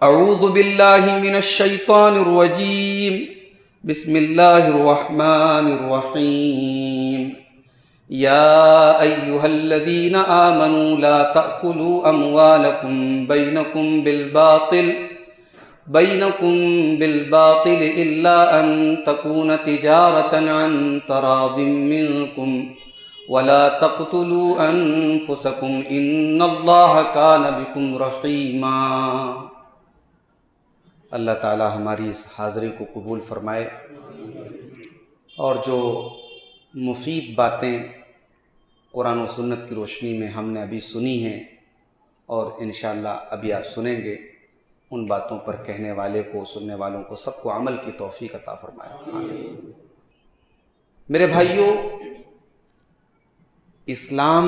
اعوذ باللہ من الشیطان الرجیم بسم اللہ الرحمن الرحیم یا ایہا الذین آمنوا لا تأکلوا اموالکم بینکم بالباطل الا ان تکون تجارتا عن تراض منکم ولا تقتلوا انفسکم ان اللہ کان بکم رحیما۔ اللہ تعالی ہماری اس حاضری کو قبول فرمائے، اور جو مفید باتیں قرآن و سنت کی روشنی میں ہم نے ابھی سنی ہیں اور انشاءاللہ ابھی آپ سنیں گے، ان باتوں پر کہنے والے کو، سننے والوں کو، سب کو عمل کی توفیق عطا فرمائے۔ آمین۔ میرے بھائیوں، اسلام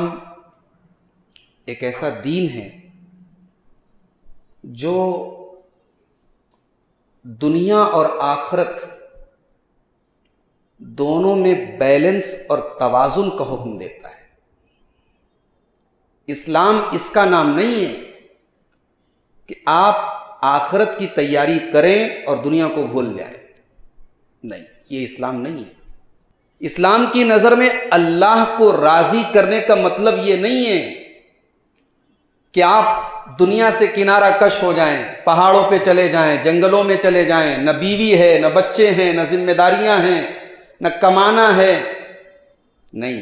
ایک ایسا دین ہے جو دنیا اور آخرت دونوں میں بیلنس اور توازن کا حکم دیتا ہے۔ اسلام اس کا نام نہیں ہے کہ آپ آخرت کی تیاری کریں اور دنیا کو بھول جائیں، نہیں، یہ اسلام نہیں ہے۔ اسلام کی نظر میں اللہ کو راضی کرنے کا مطلب یہ نہیں ہے کہ آپ دنیا سے کنارہ کش ہو جائیں، پہاڑوں پہ چلے جائیں، جنگلوں میں چلے جائیں، نہ بیوی ہے، نہ بچے ہیں، نہ ذمہ داریاں ہیں، نہ کمانا ہے، نہیں۔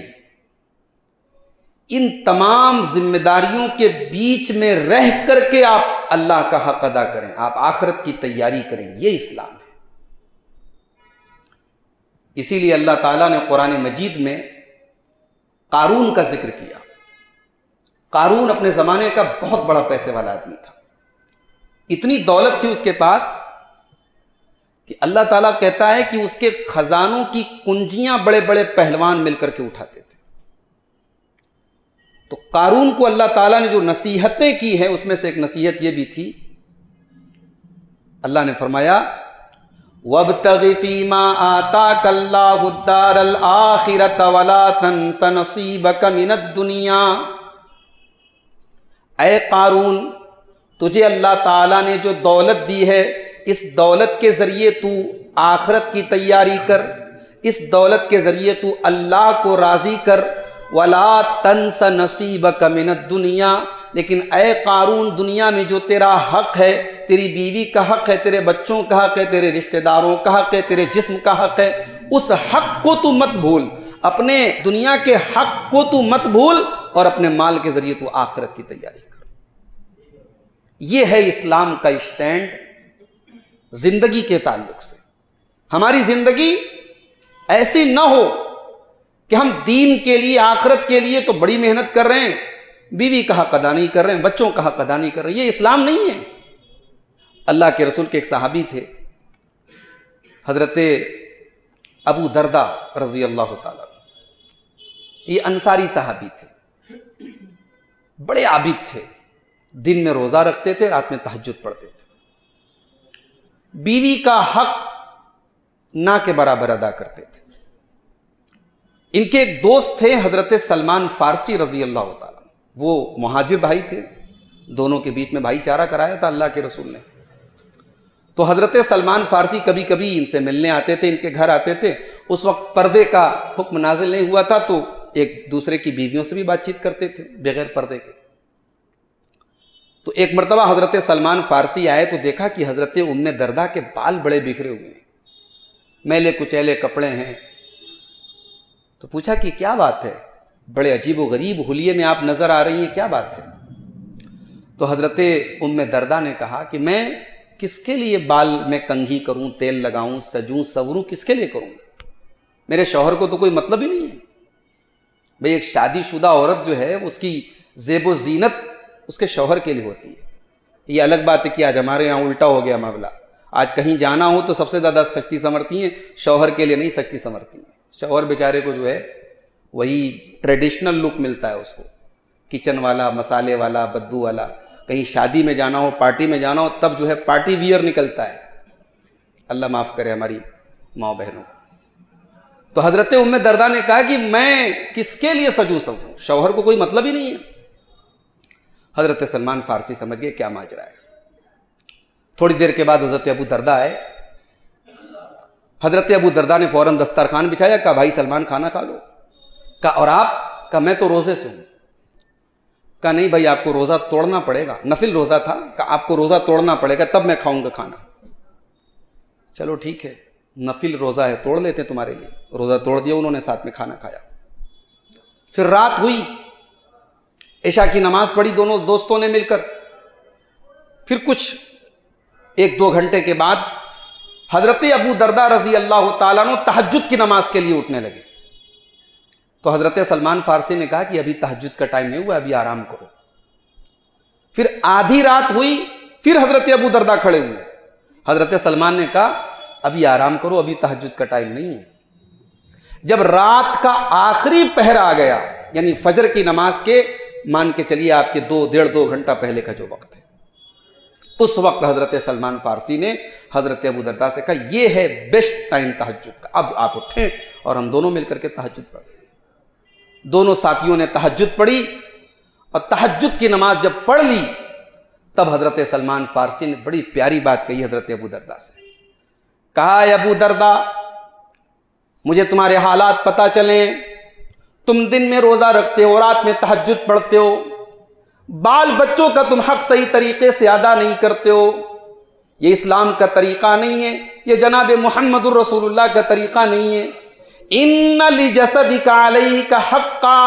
ان تمام ذمہ داریوں کے بیچ میں رہ کر کے آپ اللہ کا حق ادا کریں، آپ آخرت کی تیاری کریں، یہ اسلام ہے۔ اسی لیے اللہ تعالیٰ نے قرآن مجید میں قارون کا ذکر کیا۔ قارون اپنے زمانے کا بہت بڑا پیسے والا آدمی تھا، اتنی دولت تھی اس کے پاس کہ اللہ تعالیٰ کہتا ہے کہ اس کے خزانوں کی کنجیاں بڑے بڑے پہلوان مل کر کے اٹھاتے تھے۔ تو قارون کو اللہ تعالیٰ نے جو نصیحتیں کی ہیں اس میں سے ایک نصیحت یہ بھی تھی، اللہ نے فرمایا وَابْتَغِ فِي مَا آتَاكَ اللَّهُ الدَّارَ الْآخِرَةَ وَلَا تَنْسَ نَصِيبَكَ مِنَ الدُّنْيَا۔ اے قارون، تجھے اللہ تعالیٰ نے جو دولت دی ہے، اس دولت کے ذریعے تو آخرت کی تیاری کر، اس دولت کے ذریعے تو اللہ کو راضی کر۔ وَلَا تَنْسَ نَصِيبَكَ مِنَ الدُّنْيَا، لیکن اے قارون، دنیا میں جو تیرا حق ہے، تیری بیوی کا حق ہے، تیرے بچوں کا حق ہے، تیرے رشتہ داروں کا حق ہے، تیرے جسم کا حق ہے، اس حق کو تو مت بھول، اپنے دنیا کے حق کو تو مت بھول، اور اپنے مال کے ذریعے تو آخرت کی تیاری کر۔ یہ ہے اسلام کا اسٹینڈ زندگی کے تعلق سے۔ ہماری زندگی ایسی نہ ہو کہ ہم دین کے لیے، آخرت کے لیے تو بڑی محنت کر رہے ہیں، بیوی کا حق ادا نہیں کر رہے ہیں، بچوں کا حق ادا نہیں کر رہے ہیں، یہ اسلام نہیں ہے۔ اللہ کے رسول کے ایک صحابی تھے، حضرت ابو دردہ رضی اللہ تعالیٰ، یہ انصاری صحابی تھے، بڑے عابد تھے، دن میں روزہ رکھتے تھے، رات میں تہجد پڑھتے تھے، بیوی کا حق نہ کے برابر ادا کرتے تھے۔ ان کے ایک دوست تھے حضرت سلمان فارسی رضی اللہ تعالیٰ، وہ مہاجر بھائی تھے، دونوں کے بیچ میں بھائی چارہ کرایا تھا اللہ کے رسول نے۔ تو حضرت سلمان فارسی کبھی کبھی ان سے ملنے آتے تھے، ان کے گھر آتے تھے۔ اس وقت پردے کا حکم نازل نہیں ہوا تھا، تو ایک دوسرے کی بیویوں سے بھی بات چیت کرتے تھے بغیر پردے کے۔ تو ایک مرتبہ حضرت سلمان فارسی آئے تو دیکھا کہ حضرت ام دردہ کے بال بڑے بکھرے ہوئے ہیں، میلے کچیلے کپڑے ہیں۔ تو پوچھا کہ کیا بات ہے، بڑے عجیب و غریب حلیے میں آپ نظر آ رہی ہیں، کیا بات ہے؟ تو حضرت ام دردہ نے کہا کہ میں کس کے لیے بال میں کنگھی کروں، تیل لگاؤں، سجوں سوروں، کس کے لیے کروں؟ میرے شوہر کو تو کوئی مطلب ہی نہیں ہے۔ بھئی ایک شادی شدہ عورت جو ہے اس کی زیب و زینت اس کے شوہر کے لیے ہوتی ہے۔ یہ الگ بات ہے کہ آج ہمارے یہاں الٹا ہو گیا معاملہ، آج کہیں جانا ہو تو سب سے زیادہ سجتی سنورتی ہیں، شوہر کے لیے نہیں سجتی سنورتی ہیں۔ شوہر بیچارے کو جو ہے وہی ٹریڈیشنل لک ملتا ہے، اس کو کچن والا، مسالے والا، بدبو والا۔ کہیں شادی میں جانا ہو، پارٹی میں جانا ہو، تب جو ہے پارٹی ویئر نکلتا ہے۔ اللہ معاف کرے ہماری ماں بہنوں کو۔ تو حضرت ام دردہ نے کہا کہ میں کس کے لیے سجوں سوروں، شوہر کو کوئی مطلب ہی نہیں ہے۔ حضرت سلمان فارسی سمجھ گئے کیا ماجرا ہے۔ تھوڑی دیر کے بعد حضرت ابو درداء آئے. حضرت ابو درداء نے فوراً دسترخوان بچھایا. کہا بھائی سلمان کھانا کھا لو. کہا اور آپ؟ کہا میں تو روزے سے ہوں. کہا نہیں بھائی آپ کو روزہ توڑنا پڑے گا. نفل روزہ تھا. کہا آپ کو روزہ توڑنا پڑے گا تب میں کھاؤں گا کھانا. چلو ٹھیک ہے نفل روزہ ہے توڑ لیتے ہیں تمہارے لیے. روزہ توڑ دیا انہوں نے, ساتھ میں کھانا کھایا. پھر رات ہوئی, عشاء کی نماز پڑھی دونوں دوستوں نے مل کر. پھر کچھ 1-2 گھنٹے کے بعد حضرت ابو درداء رضی اللہ تعالیٰ عنہ تہجد کی نماز کے لیے اٹھنے لگے. تو حضرت سلمان فارسی نے کہا کہ ابھی تہجد کا ٹائم نہیں ہوا, ابھی آرام کرو. پھر آدھی رات ہوئی, پھر حضرت ابو درداء کھڑے ہوئے. حضرت سلمان نے کہا ابھی آرام کرو, ابھی تہجد کا ٹائم نہیں ہے. جب رات کا آخری پہر آ گیا, یعنی فجر کی نماز کے مان کے چلیے آپ کے 1.5-2 گھنٹہ پہلے کا جو وقت ہے, اس وقت حضرت سلمان فارسی نے حضرت ابو درداء سے کہا یہ ہے بیسٹ ٹائم تہجد کا, اب آپ اٹھیں اور ہم دونوں مل کر کے تہجد پڑھیں. دونوں ساتھیوں نے تہجد پڑھی, اور تہجد کی نماز جب پڑھ لی تب حضرت سلمان فارسی نے بڑی پیاری بات کہی حضرت ابو درداء سے. کہا اے ابو درداء مجھے تمہارے حالات پتہ چلیں, تم دن میں روزہ رکھتے ہو, رات میں تہجد پڑھتے ہو, بال بچوں کا تم حق صحیح طریقے سے ادا نہیں کرتے ہو. یہ اسلام کا طریقہ نہیں ہے, یہ جناب محمد الرسول اللہ کا طریقہ نہیں ہے. ان لجسدک علیک حقا,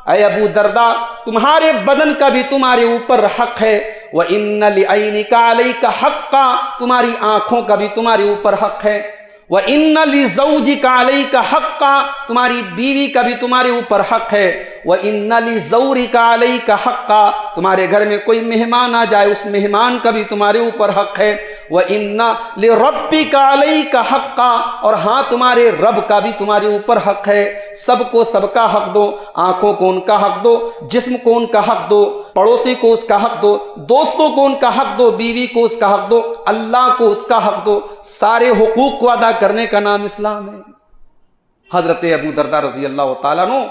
اے ابو درداء تمہارے بدن کا بھی تمہارے اوپر حق ہے. وَإِنَّ لِعَيْنِكَ عَلَيْكَ حَقًّا, تمہاری آنکھوں کا بھی تمہارے اوپر حق ہے. وَإِنَّ لِزَوْجِكَ عَلَيْكَ حَقًّا, تمہاری بیوی کا بھی تمہارے اوپر حق ہے. وَإِنَّ لِزَوْرِكَ عَلَيْكَ حَقًّا, تمہارے گھر میں کوئی مہمان آ جائے اس مہمان کا بھی تمہارے اوپر حق ہے. وَإِنَّ لِرَبِّكَ عَلَيْكَ حَقًّا, اور ہاں تمہارے رب کا بھی تمہارے اوپر حق ہے. سب کو سب کا حق دو, آنکھوں کو ان کا حق دو, جسم کو ان کا حق دو, پڑوسی کو اس کا حق دو, دوستوں کو ان کا حق دو, بیوی کو اس کا حق دو, اللہ کو اس کا حق دو. سارے حقوق کو ادا کرنے کا نام اسلام ہے. حضرت ابو درداء رضی اللہ تعالیٰ عنہ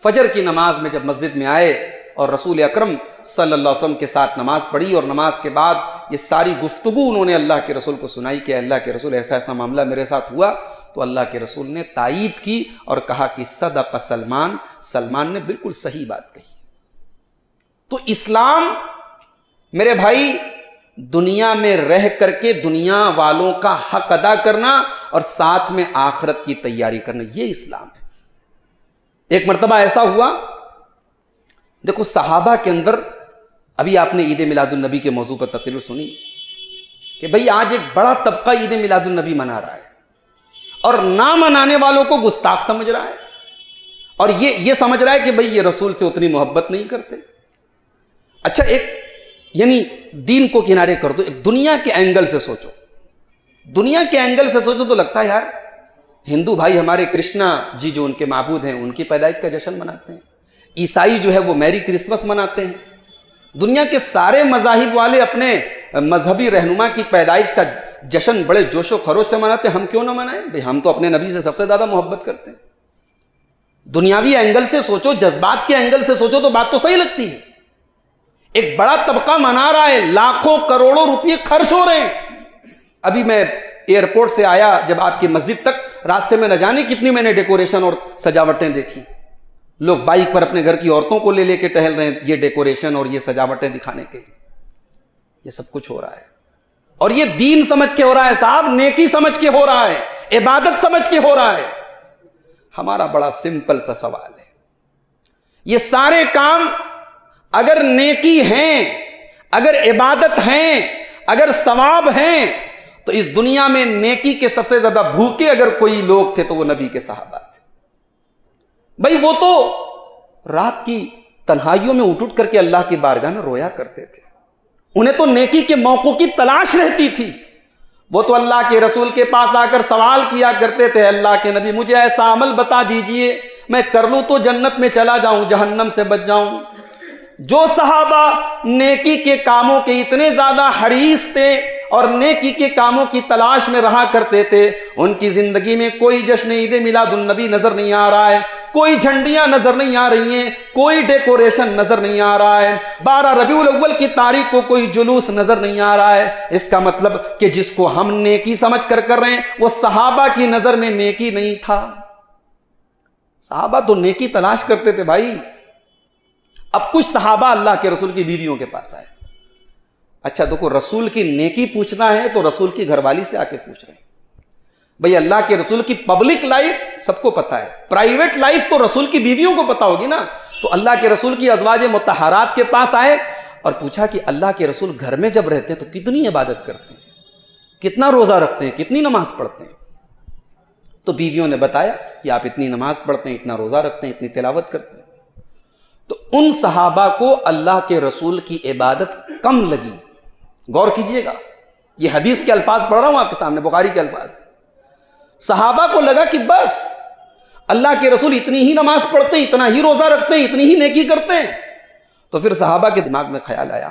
فجر کی نماز میں جب مسجد میں آئے اور رسول اکرم صلی اللہ علیہ وسلم کے ساتھ نماز پڑھی, اور نماز کے بعد یہ ساری گفتگو انہوں نے اللہ کے رسول کو سنائی کہ اللہ کے رسول ایسا ایسا معاملہ میرے ساتھ ہوا, تو اللہ کے رسول نے تائید کی اور کہا کہ صدق سلمان, سلمان نے بالکل صحیح بات کہی. تو اسلام میرے بھائی دنیا میں رہ کر کے دنیا والوں کا حق ادا کرنا اور ساتھ میں آخرت کی تیاری کرنا, یہ اسلام ہے. ایک مرتبہ ایسا ہوا, دیکھو صحابہ کے اندر, ابھی آپ نے عید میلاد النبی کے موضوع پر تقریر سنی کہ بھئی آج ایک بڑا طبقہ عید میلاد النبی منا رہا ہے اور نہ منانے والوں کو گستاخ سمجھ رہا ہے, اور یہ سمجھ رہا ہے کہ بھئی یہ رسول سے اتنی محبت نہیں کرتے. اچھا ایک یعنی دین کو کنارے کر دو, ایک دنیا کے اینگل سے سوچو, دنیا کے اینگل سے سوچو تو لگتا ہے یار ہندو بھائی ہمارے کرشنا جی جو ان کے معبود ہیں ان کی پیدائش کا جشن مناتے ہیں, عیسائی جو ہے وہ میری کرسمس مناتے ہیں, دنیا کے سارے مذاہب والے اپنے مذہبی رہنما کی پیدائش کا جشن بڑے جوش و خروش سے مناتے ہیں, ہم کیوں نہ منائیں بھئی, ہم تو اپنے نبی سے سب سے زیادہ محبت کرتے ہیں. دنیاوی اینگل سے سوچو, جذبات کے اینگل سے سوچو تو بات تو صحیح لگتی ہے. ایک بڑا طبقہ منا رہا ہے, لاکھوں کروڑوں روپے خرچ ہو رہے ہیں. ابھی میں ایئرپورٹ سے آیا, جب آپ کی مسجد تک راستے میں نہ جانے کتنی میں نے ڈیکوریشن اور سجاوٹیں دیکھی. لوگ بائک پر اپنے گھر کی عورتوں کو لے کے ٹہل رہے ہیں, یہ ڈیکوریشن اور یہ سجاوٹیں دکھانے کے لیے. یہ سب کچھ ہو رہا ہے, اور یہ دین سمجھ کے ہو رہا ہے صاحب, نیکی سمجھ کے ہو رہا ہے, عبادت سمجھ کے ہو رہا ہے. ہمارا بڑا سمپل سا سوال ہے, یہ سارے کام اگر نیکی ہیں, اگر عبادت ہیں, اگر ثواب ہیں, تو اس دنیا میں نیکی کے سب سے زیادہ بھوکے اگر کوئی لوگ تھے تو وہ نبی کے صحابہ تھے. بھئی وہ تو رات کی تنہائیوں میں اٹھ کر کے اللہ کی بارگاہ میں رویا کرتے تھے, انہیں تو نیکی کے موقعوں کی تلاش رہتی تھی. وہ تو اللہ کے رسول کے پاس آ کر سوال کیا کرتے تھے, اللہ کے نبی مجھے ایسا عمل بتا دیجئے میں کر لوں تو جنت میں چلا جاؤں, جہنم سے بچ جاؤں. جو صحابہ نیکی کے کاموں کے اتنے زیادہ حریص تھے اور نیکی کے کاموں کی تلاش میں رہا کرتے تھے, ان کی زندگی میں کوئی جشن عید میلاد النبی نظر نہیں آ رہا ہے, کوئی جھنڈیاں نظر نہیں آ رہی ہیں، کوئی ڈیکوریشن نظر نہیں آ رہا ہے، 12 ربیع الاول کی تاریخ کو کوئی جلوس نظر نہیں آ رہا ہے۔ اس کا مطلب کہ جس کو ہم نیکی سمجھ کر رہے ہیں وہ صحابہ کی نظر میں نیکی نہیں تھا۔ صحابہ تو نیکی تلاش کرتے تھے بھائی۔ اب کچھ صحابہ اللہ کے رسول کی بیویوں کے پاس آئے، اچھا دیکھو رسول کی نیکی پوچھنا ہے تو رسول کی گھر والی سے آ کے پوچھ رہے ہیں۔ بھئی اللہ کے رسول کی پبلک لائف سب کو پتا ہے، پرائیویٹ لائف تو رسول کی بیویوں کو پتا ہوگی نا۔ تو اللہ کے رسول کی ازواج مطہرات کے پاس آئے اور پوچھا کہ اللہ کے رسول گھر میں جب رہتے ہیں تو کتنی عبادت کرتے ہیں، کتنا روزہ رکھتے ہیں، کتنی نماز پڑھتے ہیں؟ تو بیویوں نے بتایا کہ آپ اتنی نماز پڑھتے ہیں، اتنا روزہ رکھتے ہیں، اتنی تلاوت کرتے ہیں۔ تو ان صحابہ کو اللہ کے رسول کی عبادت کم لگی۔ غور کیجئے گا، یہ حدیث کے الفاظ پڑھ رہا ہوں آپ کے سامنے، بخاری کے الفاظ۔ صحابہ کو لگا کہ بس اللہ کے رسول اتنی ہی نماز پڑھتے ہیں، اتنا ہی روزہ رکھتے ہیں، اتنی ہی نیکی کرتے ہیں۔ تو پھر صحابہ کے دماغ میں خیال آیا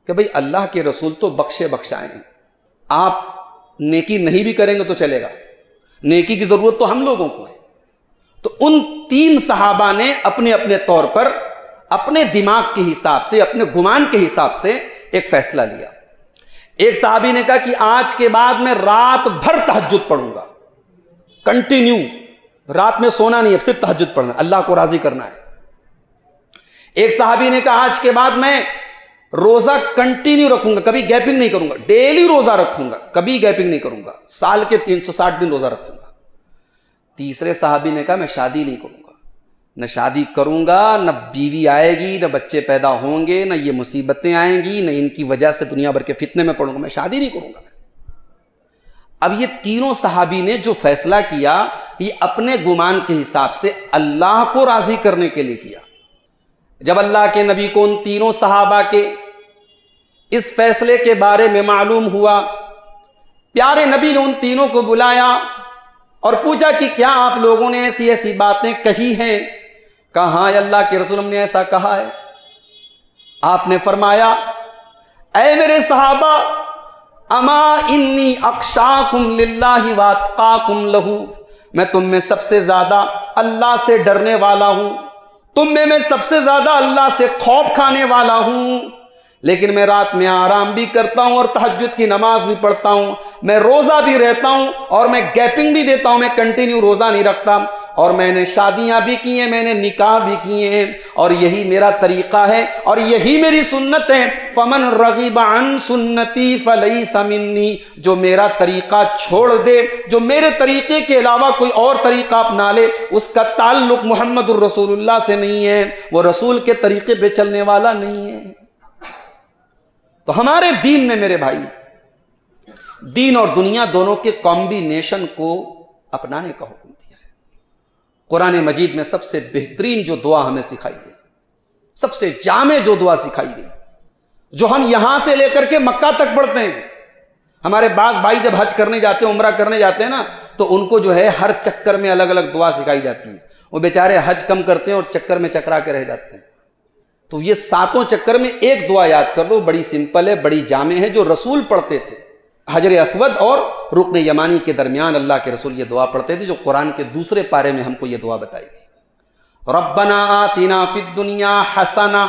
کہ بھئی اللہ کے رسول تو بخشے بخشائیں ہیں، آپ نیکی نہیں بھی کریں گے تو چلے گا، نیکی کی ضرورت تو ہم لوگوں کو ہے۔ تو ان 3 صحابہ نے اپنے اپنے طور پر اپنے دماغ کے حساب سے، اپنے گمان کے حساب سے ایک فیصلہ لیا۔ ایک صحابی نے کہا کہ آج کے بعد میں رات بھر تہجد پڑھوں گا، کنٹینیو، رات میں سونا نہیں ہے، صرف تہجد پڑھنا، اللہ کو راضی کرنا ہے۔ ایک صحابی نے کہا آج کے بعد میں روزہ کنٹینیو رکھوں گا، کبھی گیپنگ نہیں کروں گا، ڈیلی روزہ رکھوں گا، کبھی گیپنگ نہیں کروں گا، سال کے 360 دن روزہ رکھوں گا۔ تیسرے صحابی نے کہا میں شادی نہیں کروں گا، نہ شادی کروں گا، نہ بیوی آئے گی، نہ بچے پیدا ہوں گے، نہ یہ مصیبتیں آئیں گی، نہ ان کی وجہ سے دنیا بھر کے فتنے میں پڑوں گا، میں شادی نہیں کروں گا۔ اب یہ تینوں صحابی نے جو فیصلہ کیا یہ اپنے گمان کے حساب سے اللہ کو راضی کرنے کے لیے کیا۔ جب اللہ کے نبی کو ان تینوں صحابہ کے اس فیصلے کے بارے میں معلوم ہوا، پیارے نبی نے ان تینوں کو بلایا اور پوچھا کہ کیا آپ لوگوں نے ایسی ایسی باتیں کہی ہیں؟ کہا ہاں اللہ کے رسول ہم نے ایسا کہا ہے۔ آپ نے فرمایا اے میرے صحابہ اما انی اخشاکم للہ واتقاکم لہ، میں تم میں سب سے زیادہ اللہ سے ڈرنے والا ہوں، تم میں سب سے زیادہ اللہ سے خوف کھانے والا ہوں، لیکن میں رات میں آرام بھی کرتا ہوں اور تہجد کی نماز بھی پڑھتا ہوں، میں روزہ بھی رہتا ہوں اور میں گیپنگ بھی دیتا ہوں، میں کنٹینیو روزہ نہیں رکھتا، اور میں نے شادیاں بھی کی ہیں، میں نے نکاح بھی کیے ہیں، اور یہی میرا طریقہ ہے اور یہی میری سنت ہے۔ فمن رغب عن سنتی فلیس منی، جو میرا طریقہ چھوڑ دے، جو میرے طریقے کے علاوہ کوئی اور طریقہ اپنا لے، اس کا تعلق محمد الرسول اللہ سے نہیں ہے، وہ رسول کے طریقے پہ چلنے والا نہیں ہے۔ تو ہمارے دین نے میرے بھائی دین اور دنیا دونوں کے کمبینیشن کو اپنانے کا حکم دیا ہے۔ قرآن مجید میں سب سے بہترین جو دعا ہمیں سکھائی گئی، سب سے جامع جو دعا سکھائی گئی، جو ہم یہاں سے لے کر کے مکہ تک پڑھتے ہیں۔ ہمارے بعض بھائی جب حج کرنے جاتے ہیں، عمرہ کرنے جاتے ہیں نا، تو ان کو جو ہے ہر چکر میں الگ الگ دعا سکھائی جاتی ہے، وہ بیچارے حج کم کرتے ہیں اور چکر میں چکرا کے رہ جاتے ہیں۔ تو یہ 7 چکر میں ایک دعا یاد کر لو، بڑی سمپل ہے، بڑی جامع ہے، جو رسول پڑھتے تھے۔ حجر اسود اور رکن یمانی کے درمیان اللہ کے رسول یہ دعا پڑھتے تھے، جو قرآن کے دوسرے پارے میں ہم کو یہ دعا بتائی گئی۔ ربنا آتنا فی الدنیا حسنہ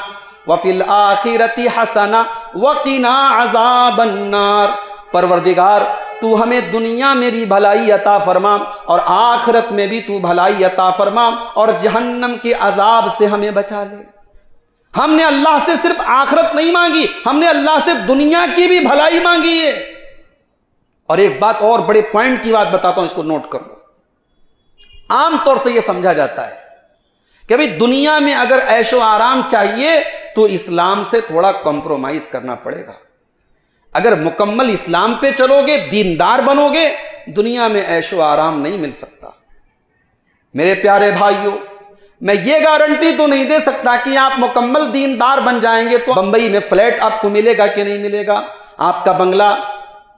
وفی الآخرۃ حسنہ وقنا عذاب النار، پروردگار تو ہمیں دنیا میں بھی بھلائی عطا فرما اور آخرت میں بھی تو بھلائی عطا فرما اور جہنم کے عذاب سے ہمیں بچا لے۔ ہم نے اللہ سے صرف آخرت نہیں مانگی، ہم نے اللہ سے دنیا کی بھی بھلائی مانگی ہے۔ اور ایک بات اور بڑے پوائنٹ کی بات بتاتا ہوں، اس کو نوٹ کر لو۔ عام طور سے یہ سمجھا جاتا ہے کہ بھئی دنیا میں اگر عیش و آرام چاہیے تو اسلام سے تھوڑا کمپرومائز کرنا پڑے گا۔ اگر مکمل اسلام پہ چلو گے، دیندار بنو گے، دنیا میں عیش و آرام نہیں مل سکتا۔ میرے پیارے بھائیوں، میں یہ گارنٹی تو نہیں دے سکتا کہ آپ مکمل دیندار بن جائیں گے تو بمبئی میں فلیٹ آپ کو ملے گا کہ نہیں ملے گا، آپ کا بنگلہ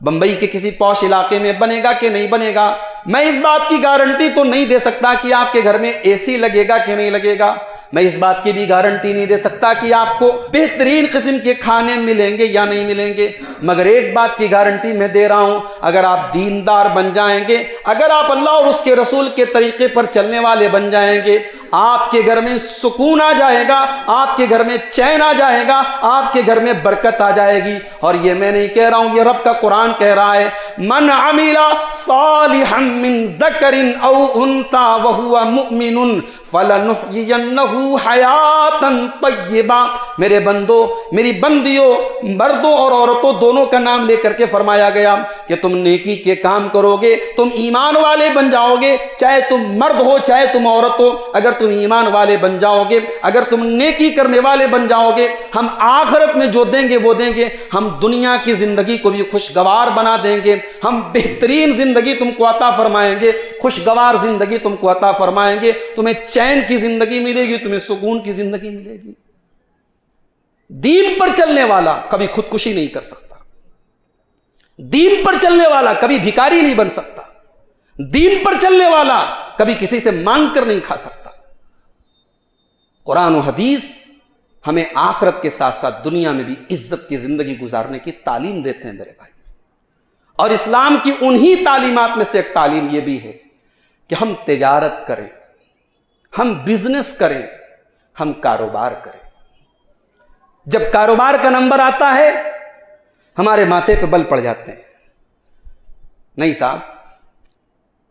بمبئی کے کسی پوش علاقے میں بنے گا کہ نہیں بنے گا۔ میں اس بات کی گارنٹی تو نہیں دے سکتا کہ آپ کے گھر میں اے سی لگے گا کہ نہیں لگے گا۔ میں اس بات کی بھی گارنٹی نہیں دے سکتا کہ آپ کو بہترین قسم کے کھانے ملیں گے یا نہیں ملیں گے، مگر ایک بات کی گارنٹی میں دے رہا ہوں، اگر آپ دیندار بن جائیں گے، اگر آپ اللہ اور اس کے رسول کے طریقے پر چلنے والے بن جائیں گے، آپ کے گھر میں سکون آ جائے گا، آپ کے گھر میں چین آ جائے گا، آپ کے گھر میں برکت آ جائے گی۔ اور یہ میں نہیں کہہ رہا ہوں، یہ رب کا قرآن کہہ رہا ہے، من عمل صالحا من ذکر او انثى وهو مؤمن فلنحيينه حیاتا طیبہ۔ میرے بندو، میری بندیوں، مردوں اور عورتوں دونوں کا نام لے کر کے فرمایا گیا کہ تم نیکی کے کام کرو گے، تم ایمان والے بن جاؤ گے، چاہے تم مرد ہو چاہے تم عورت ہو، اگر تم ایمان والے بن جاؤ گے، اگر تم نیکی کرنے والے بن جاؤ گے، ہم آخرت میں جو دیں گے وہ دیں گے، ہم دنیا کی زندگی کو بھی خوشگوار بنا دیں گے، ہم بہترین زندگی تم کو عطا فرمائیں گے، خوشگوار زندگی تم کو عطا فرمائیں گے، تمہیں چین کی زندگی ملے گی، تمہیں سکون کی زندگی ملے گی۔ دین پر چلنے والا کبھی خودکشی نہیں کر سکتا، دین پر چلنے والا کبھی بھکاری نہیں بن سکتا، دین پر چلنے والا کبھی کسی سے مانگ کر نہیں کھا سکتا۔ قرآن و حدیث ہمیں آخرت کے ساتھ ساتھ دنیا میں بھی عزت کی زندگی گزارنے کی تعلیم دیتے ہیں میرے بھائی، اور اسلام کی انہی تعلیمات میں سے ایک تعلیم یہ بھی ہے کہ ہم تجارت کریں، ہم بزنس کریں، ہم کاروبار کریں۔ جب کاروبار کا نمبر آتا ہے ہمارے ماتھے پہ بل پڑ جاتے ہیں، نہیں صاحب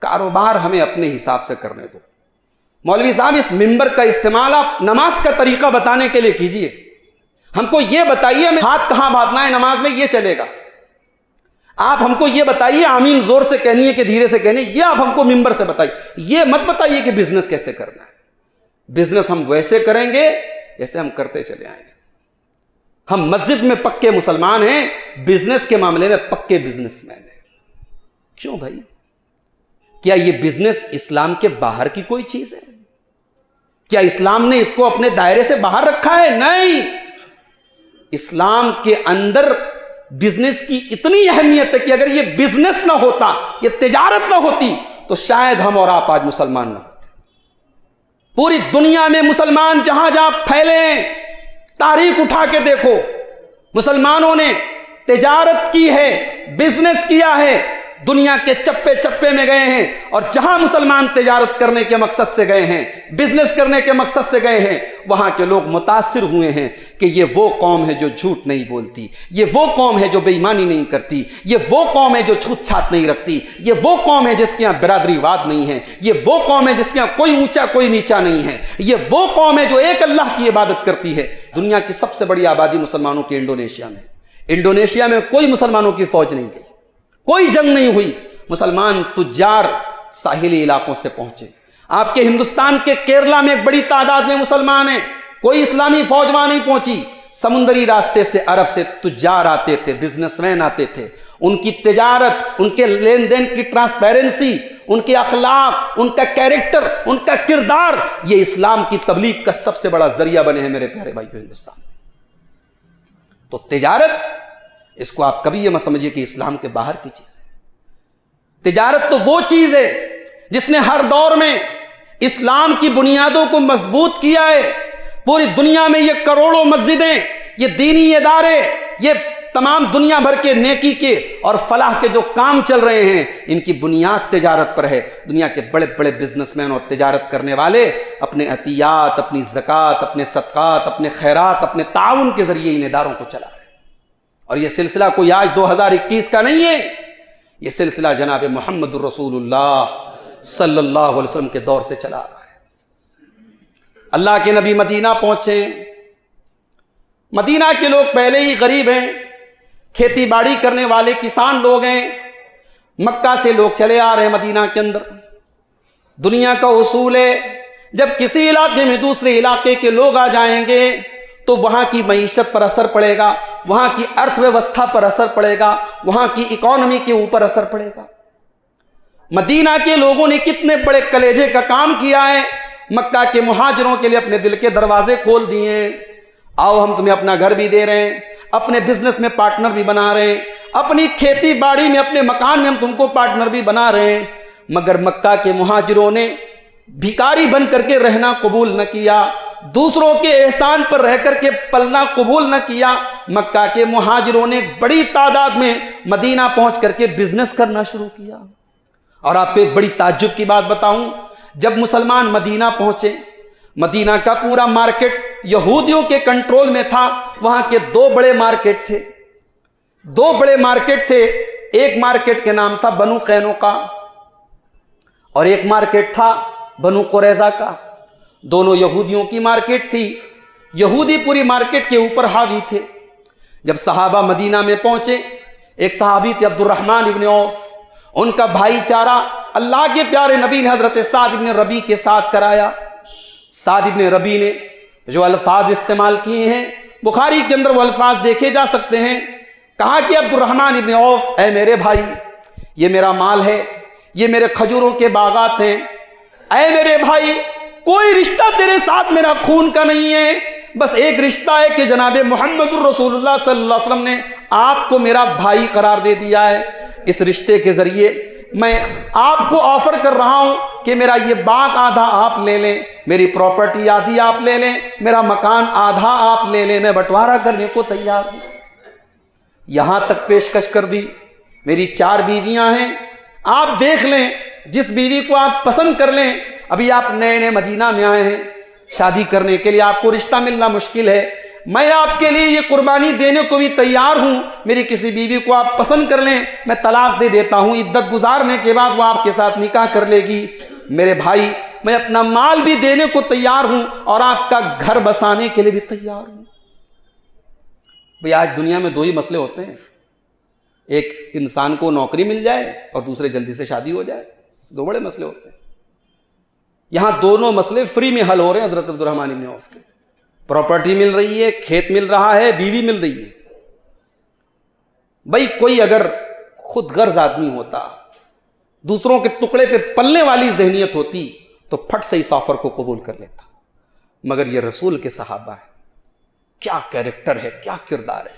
کاروبار ہمیں اپنے حساب سے کرنے دو۔ مولوی صاحب اس ممبر کا استعمال آپ نماز کا طریقہ بتانے کے لیے کیجئے، ہم کو یہ بتائیے ہمیں ہاتھ کہاں باندھنا ہے نماز میں، یہ چلے گا۔ آپ ہم کو یہ بتائیے آمین زور سے کہنی ہے کہ دھیرے سے کہنی ہے، یہ آپ ہم کو ممبر سے بتائیے، یہ مت بتائیے کہ بزنس کیسے کرنا ہے۔ بزنس ہم ویسے کریں گے جیسے ہم کرتے چلے آئیں گے۔ ہم مسجد میں پکے مسلمان ہیں، بزنس کے معاملے میں پکے بزنس مین ہیں۔ کیوں بھائی؟ کیا یہ بزنس اسلام کے باہر کی کوئی چیز ہے؟ کیا اسلام نے اس کو اپنے دائرے سے باہر رکھا ہے؟ نہیں، اسلام کے اندر بزنس کی اتنی اہمیت ہے کہ اگر یہ بزنس نہ ہوتا، یہ تجارت نہ ہوتی، تو شاید ہم اور آپ آج مسلمان نہ ہوتے۔ پوری دنیا میں مسلمان جہاں جہاں پھیلے ہیں، تاریخ اٹھا کے دیکھو، مسلمانوں نے تجارت کی ہے، بزنس کیا ہے، دنیا کے چپے چپے میں گئے ہیں، اور جہاں مسلمان تجارت کرنے کے مقصد سے گئے ہیں، بزنس کرنے کے مقصد سے گئے ہیں، وہاں کے لوگ متاثر ہوئے ہیں کہ یہ وہ قوم ہے جو جھوٹ نہیں بولتی، یہ وہ قوم ہے جو بے ایمانی نہیں کرتی، یہ وہ قوم ہے جو چھوت چھات نہیں رکھتی، یہ وہ قوم ہے جس کے یہاں برادری واد نہیں ہے، یہ وہ قوم ہے جس کے یہاں کوئی اونچا کوئی نیچا نہیں ہے، یہ وہ قوم ہے جو ایک اللہ کی عبادت کرتی ہے۔ دنیا کی سب سے بڑی آبادی مسلمانوں کی انڈونیشیا میں، انڈونیشیا میں کوئی مسلمانوں کی فوج نہیں گئی، کوئی جنگ نہیں ہوئی، مسلمان تجار ساحلی علاقوں سے پہنچے۔ آپ کے ہندوستان کے کیرلا میں ایک بڑی تعداد میں مسلمان ہیں، کوئی اسلامی فوج وہاں نہیں پہنچی، سمندری راستے سے عرب سے تجار آتے تھے، بزنس مین آتے تھے، ان کی تجارت، ان کے لین دین کی ٹرانسپیرنسی، ان کے اخلاق، ان کا کیریکٹر، ان کا کردار، یہ اسلام کی تبلیغ کا سب سے بڑا ذریعہ بنے ہیں میرے پیارے بھائیو ہندوستان۔ تو تجارت، اس کو آپ کبھی یہ مت سمجھیے کہ اسلام کے باہر کی چیز ہے۔ تجارت تو وہ چیز ہے جس نے ہر دور میں اسلام کی بنیادوں کو مضبوط کیا ہے۔ پوری دنیا میں یہ کروڑوں مسجدیں، یہ دینی ادارے، یہ تمام دنیا بھر کے نیکی کے اور فلاح کے جو کام چل رہے ہیں، ان کی بنیاد تجارت پر ہے۔ دنیا کے بڑے بڑے بزنس مین اور تجارت کرنے والے اپنے عطیات، اپنی زکوٰۃ، اپنے صدقات، اپنے خیرات، اپنے تعاون کے ذریعے ان اداروں کو چلا رہے ہیں۔ اور یہ سلسلہ کوئی آج 2021 کا نہیں ہے، یہ سلسلہ جناب محمد الرسول اللہ صلی اللہ علیہ وسلم کے دور سے چلا آ رہا ہے۔ اللہ کے نبی مدینہ پہنچے، مدینہ کے لوگ پہلے ہی غریب ہیں، کھیتی باڑی کرنے والے کسان لوگ ہیں، مکہ سے لوگ چلے آ رہے ہیں مدینہ کے اندر۔ دنیا کا اصول ہے جب کسی علاقے میں دوسرے علاقے کے لوگ آ جائیں گے تو وہاں کی معیشت پر اثر پڑے گا، وہاں کی ارتھ ویوستھا پر اثر پڑے گا، وہاں کی اکانومی کے اوپر اثر پڑے گا۔ مدینہ کے لوگوں نے کتنے بڑے کلیجے کا کام کیا ہے، مکہ کے مہاجروں کے لیے اپنے دل کے دروازے کھول دیے ہیں۔ آؤ ہم تمہیں اپنا گھر بھی دے رہے ہیں، اپنے بزنس میں پارٹنر بھی بنا رہے ہیں، اپنی کھیتی باڑی میں، اپنے مکان میں ہم تم کو پارٹنر بھی بنا رہے ہیں۔ مگر مکہ کے مہاجروں نے بھکاری بن کر کے رہنا قبول نہ کیا، دوسروں کے احسان پر رہ کر کے پلنا قبول نہ کیا. مکہ کے مہاجروں نے بڑی تعداد میں مدینہ پہنچ کر کے بزنس کرنا شروع کیا. اور آپ کو ایک بڑی تعجب کی بات بتاؤں, جب مسلمان مدینہ پہنچے, مدینہ کا پورا مارکیٹ یہودیوں کے کنٹرول میں تھا. وہاں کے دو بڑے مارکیٹ تھے. ایک مارکیٹ کے نام تھا بنو قینوقا اور ایک مارکیٹ تھا بنو قریظہ کا. دونوں یہودیوں کی مارکیٹ تھی. یہودی پوری مارکیٹ کے اوپر حاوی تھے. جب صحابہ مدینہ میں پہنچے, ایک صحابی تھے عبد الرحمن ابن عوف, ان کا بھائی چارہ اللہ کے پیارے نبی نے حضرت سعد ابن ربی کے ساتھ کرایا. سعد ابن ربی نے جو الفاظ استعمال کیے ہیں بخاری کے اندر وہ الفاظ دیکھے جا سکتے ہیں. کہا کہ عبد الرحمن ابن عوف, اے میرے بھائی, یہ میرا مال ہے, یہ میرے کھجوروں کے باغات ہیں. اے میرے بھائی, کوئی رشتہ تیرے ساتھ میرا خون کا نہیں ہے, بس ایک رشتہ ہے کہ جناب محمد الرسول اللہ صلی اللہ علیہ وسلم نے آپ کو میرا بھائی قرار دے دیا ہے. اس رشتے کے ذریعے میں آپ کو آفر کر رہا ہوں کہ میرا یہ باغ آدھا آپ لے لیں, میری پراپرٹی آدھی آپ لے لیں, میرا مکان آدھا آپ لے لیں, میں بٹوارہ کرنے کو تیار ہوں. یہاں تک پیشکش کر دی, میری 4 بیویاں ہیں, آپ دیکھ لیں جس بیوی کو آپ پسند کر لیں. ابھی آپ نئے نئے مدینہ میں آئے ہیں, شادی کرنے کے لیے آپ کو رشتہ ملنا مشکل ہے, میں آپ کے لیے یہ قربانی دینے کو بھی تیار ہوں. میری کسی بیوی کو آپ پسند کر لیں, میں طلاق دے دیتا ہوں, عدت گزارنے کے بعد وہ آپ کے ساتھ نکاح کر لے گی. میرے بھائی, میں اپنا مال بھی دینے کو تیار ہوں اور آپ کا گھر بسانے کے لیے بھی تیار ہوں. بھئی آج دنیا میں 2 ہی مسئلے ہوتے ہیں, ایک انسان کو نوکری مل جائے اور دوسرے جلدی سے شادی ہو جائے. 2 بڑے مسئلے ہوتے ہیں. یہاں دونوں مسئلے فری میں حل ہو رہے ہیں حضرت عبد الرحمن ابن عوف کے. پراپرٹی مل رہی ہے, کھیت مل رہا ہے, بیوی مل رہی ہے. بھئی کوئی اگر خود غرض آدمی ہوتا, دوسروں کے ٹکڑے پہ پلنے والی ذہنیت ہوتی تو پھٹ سے اس آفر کو قبول کر لیتا. مگر یہ رسول کے صحابہ ہے, کیا کیریکٹر ہے, کیا کردار ہے.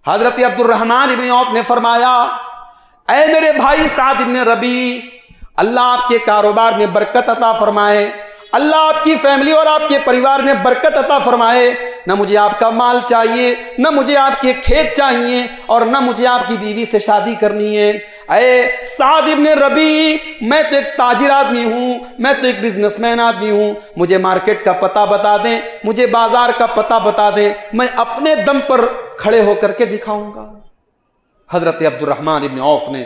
حضرت عبد الرحمن ابن عوف نے فرمایا, اے میرے بھائی سعد ابن ربی, اللہ آپ کے کاروبار میں برکت عطا فرمائے, اللہ آپ کی فیملی اور آپ کے پریوار میں برکت عطا فرمائے. نہ مجھے آپ کا مال چاہیے, نہ مجھے آپ کے کھیت چاہیے, اور نہ مجھے آپ کی بیوی سے شادی کرنی ہے. اے سعد ابن ربی, میں تو ایک تاجر آدمی ہوں, میں تو ایک بزنس مین آدمی ہوں, مجھے مارکیٹ کا پتہ بتا دیں, مجھے بازار کا پتہ بتا دیں, میں اپنے دم پر کھڑے ہو کر کے دکھاؤں گا. حضرت عبد الرحمن ابن عوف نے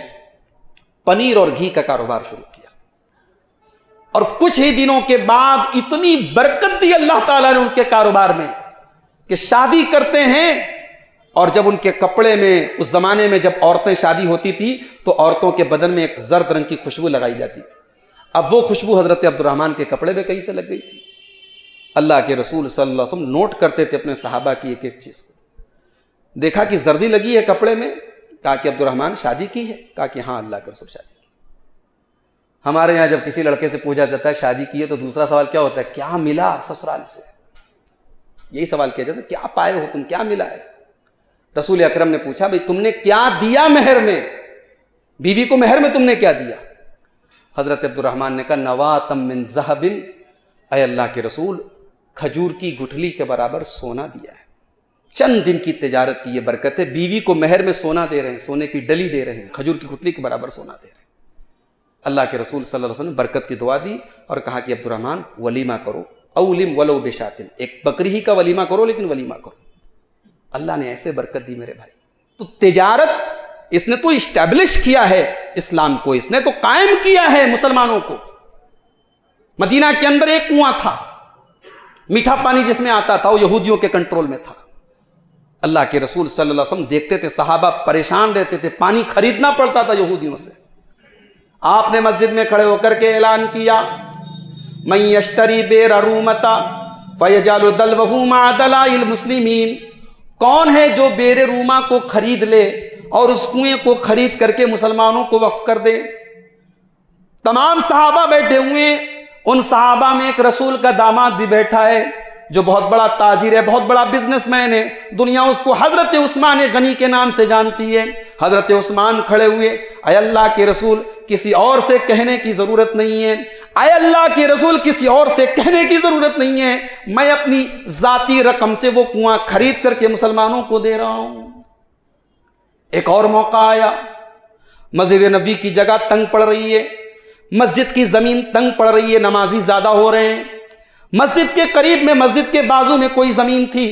پنیر اور گھی کا کاروبار شروع کیا, اور کچھ ہی دنوں کے بعد اتنی برکت دی اللہ تعالیٰ نے ان کے کاروبار میں کہ شادی کرتے ہیں, اور جب ان کے کپڑے میں, اس زمانے میں جب عورتیں شادی ہوتی تھی تو عورتوں کے بدن میں ایک زرد رنگ کی خوشبو لگائی جاتی تھی. اب وہ خوشبو حضرت عبد الرحمن کے کپڑے میں کہیں سے لگ گئی تھی. اللہ کے رسول صلی اللہ علیہ وسلم نوٹ کرتے تھے اپنے صحابہ کی ایک ایک چیز کو. دیکھا کہ زردی لگی ہے کپڑے میں, کہا کہ عبد الرحمن شادی کی ہے؟ کہا کہ ہاں اللہ کے رسول شادی کی. ہمارے یہاں جب کسی لڑکے سے پوچھا جاتا ہے شادی کی ہے تو دوسرا سوال کیا ہوتا ہے, کیا ملا سسرال سے؟ یہی سوال کیا جاتا ہے, کیا پائے ہو تم, کیا ملا ہے؟ رسول اکرم نے پوچھا, بھئی تم نے کیا دیا مہر میں, بیوی کو مہر میں تم نے کیا دیا؟ حضرت عبد الرحمن نے کہا نواتم من ذہب, اے اللہ کے رسول کھجور کی گٹھلی کے برابر سونا دیا ہے. چند دن کی تجارت کی یہ برکت ہے, بیوی کو مہر میں سونا دے رہے ہیں, سونے کی ڈلی دے رہے ہیں, کھجور کی گٹھلی کے برابر سونا دے رہے ہیں. اللہ کے رسول صلی اللہ علیہ وسلم نے برکت کی دعا دی اور کہا کہ عبد الرحمن ولیمہ کرو, اولم ولو بشاتن, ایک بکری ہی کا ولیمہ کرو لیکن ولیمہ کرو. اللہ نے ایسے برکت دی میرے بھائی. تو تجارت اس نے تو اسٹیبلش کیا ہے اسلام کو, اس نے تو قائم کیا ہے مسلمانوں کو. مدینہ کے اندر ایک کنواں تھا, میٹھا پانی جس میں آتا تھا وہ یہودیوں کے کنٹرول میں تھا. اللہ کے رسول صلی اللہ علیہ وسلم دیکھتے تھے صحابہ پریشان رہتے تھے, پانی خریدنا پڑتا تھا یہودیوں سے. آپ نے مسجد میں کھڑے ہو کر کے اعلان کیا, من یشتری بیر رومتا فیجعل دلوہ مع دلاء المسلمین, کون ہے جو بیر روما کو خرید لے اور اس کنویں کو خرید کر کے مسلمانوں کو وقف کر دے. تمام صحابہ بیٹھے ہوئے, ان صحابہ میں ایک رسول کا داماد بھی بیٹھا ہے, جو بہت بڑا تاجر ہے، بہت بڑا بزنس مین ہے، دنیا اس کو حضرت عثمان غنی کے نام سے جانتی ہے۔ حضرت عثمان کھڑے ہوئے، اے اللہ کے رسول کسی اور سے کہنے کی ضرورت نہیں ہے، اے اللہ کے رسول کسی اور سے کہنے کی ضرورت نہیں ہے، میں اپنی ذاتی رقم سے وہ کنواں خرید کر کے مسلمانوں کو دے رہا ہوں۔ ایک اور موقع آیا، مسجد نبوی کی جگہ تنگ پڑ رہی ہے، مسجد کی زمین تنگ پڑ رہی ہے، نمازی زیادہ ہو رہے ہیں، مسجد کے قریب میں، مسجد کے بازو میں کوئی زمین تھی،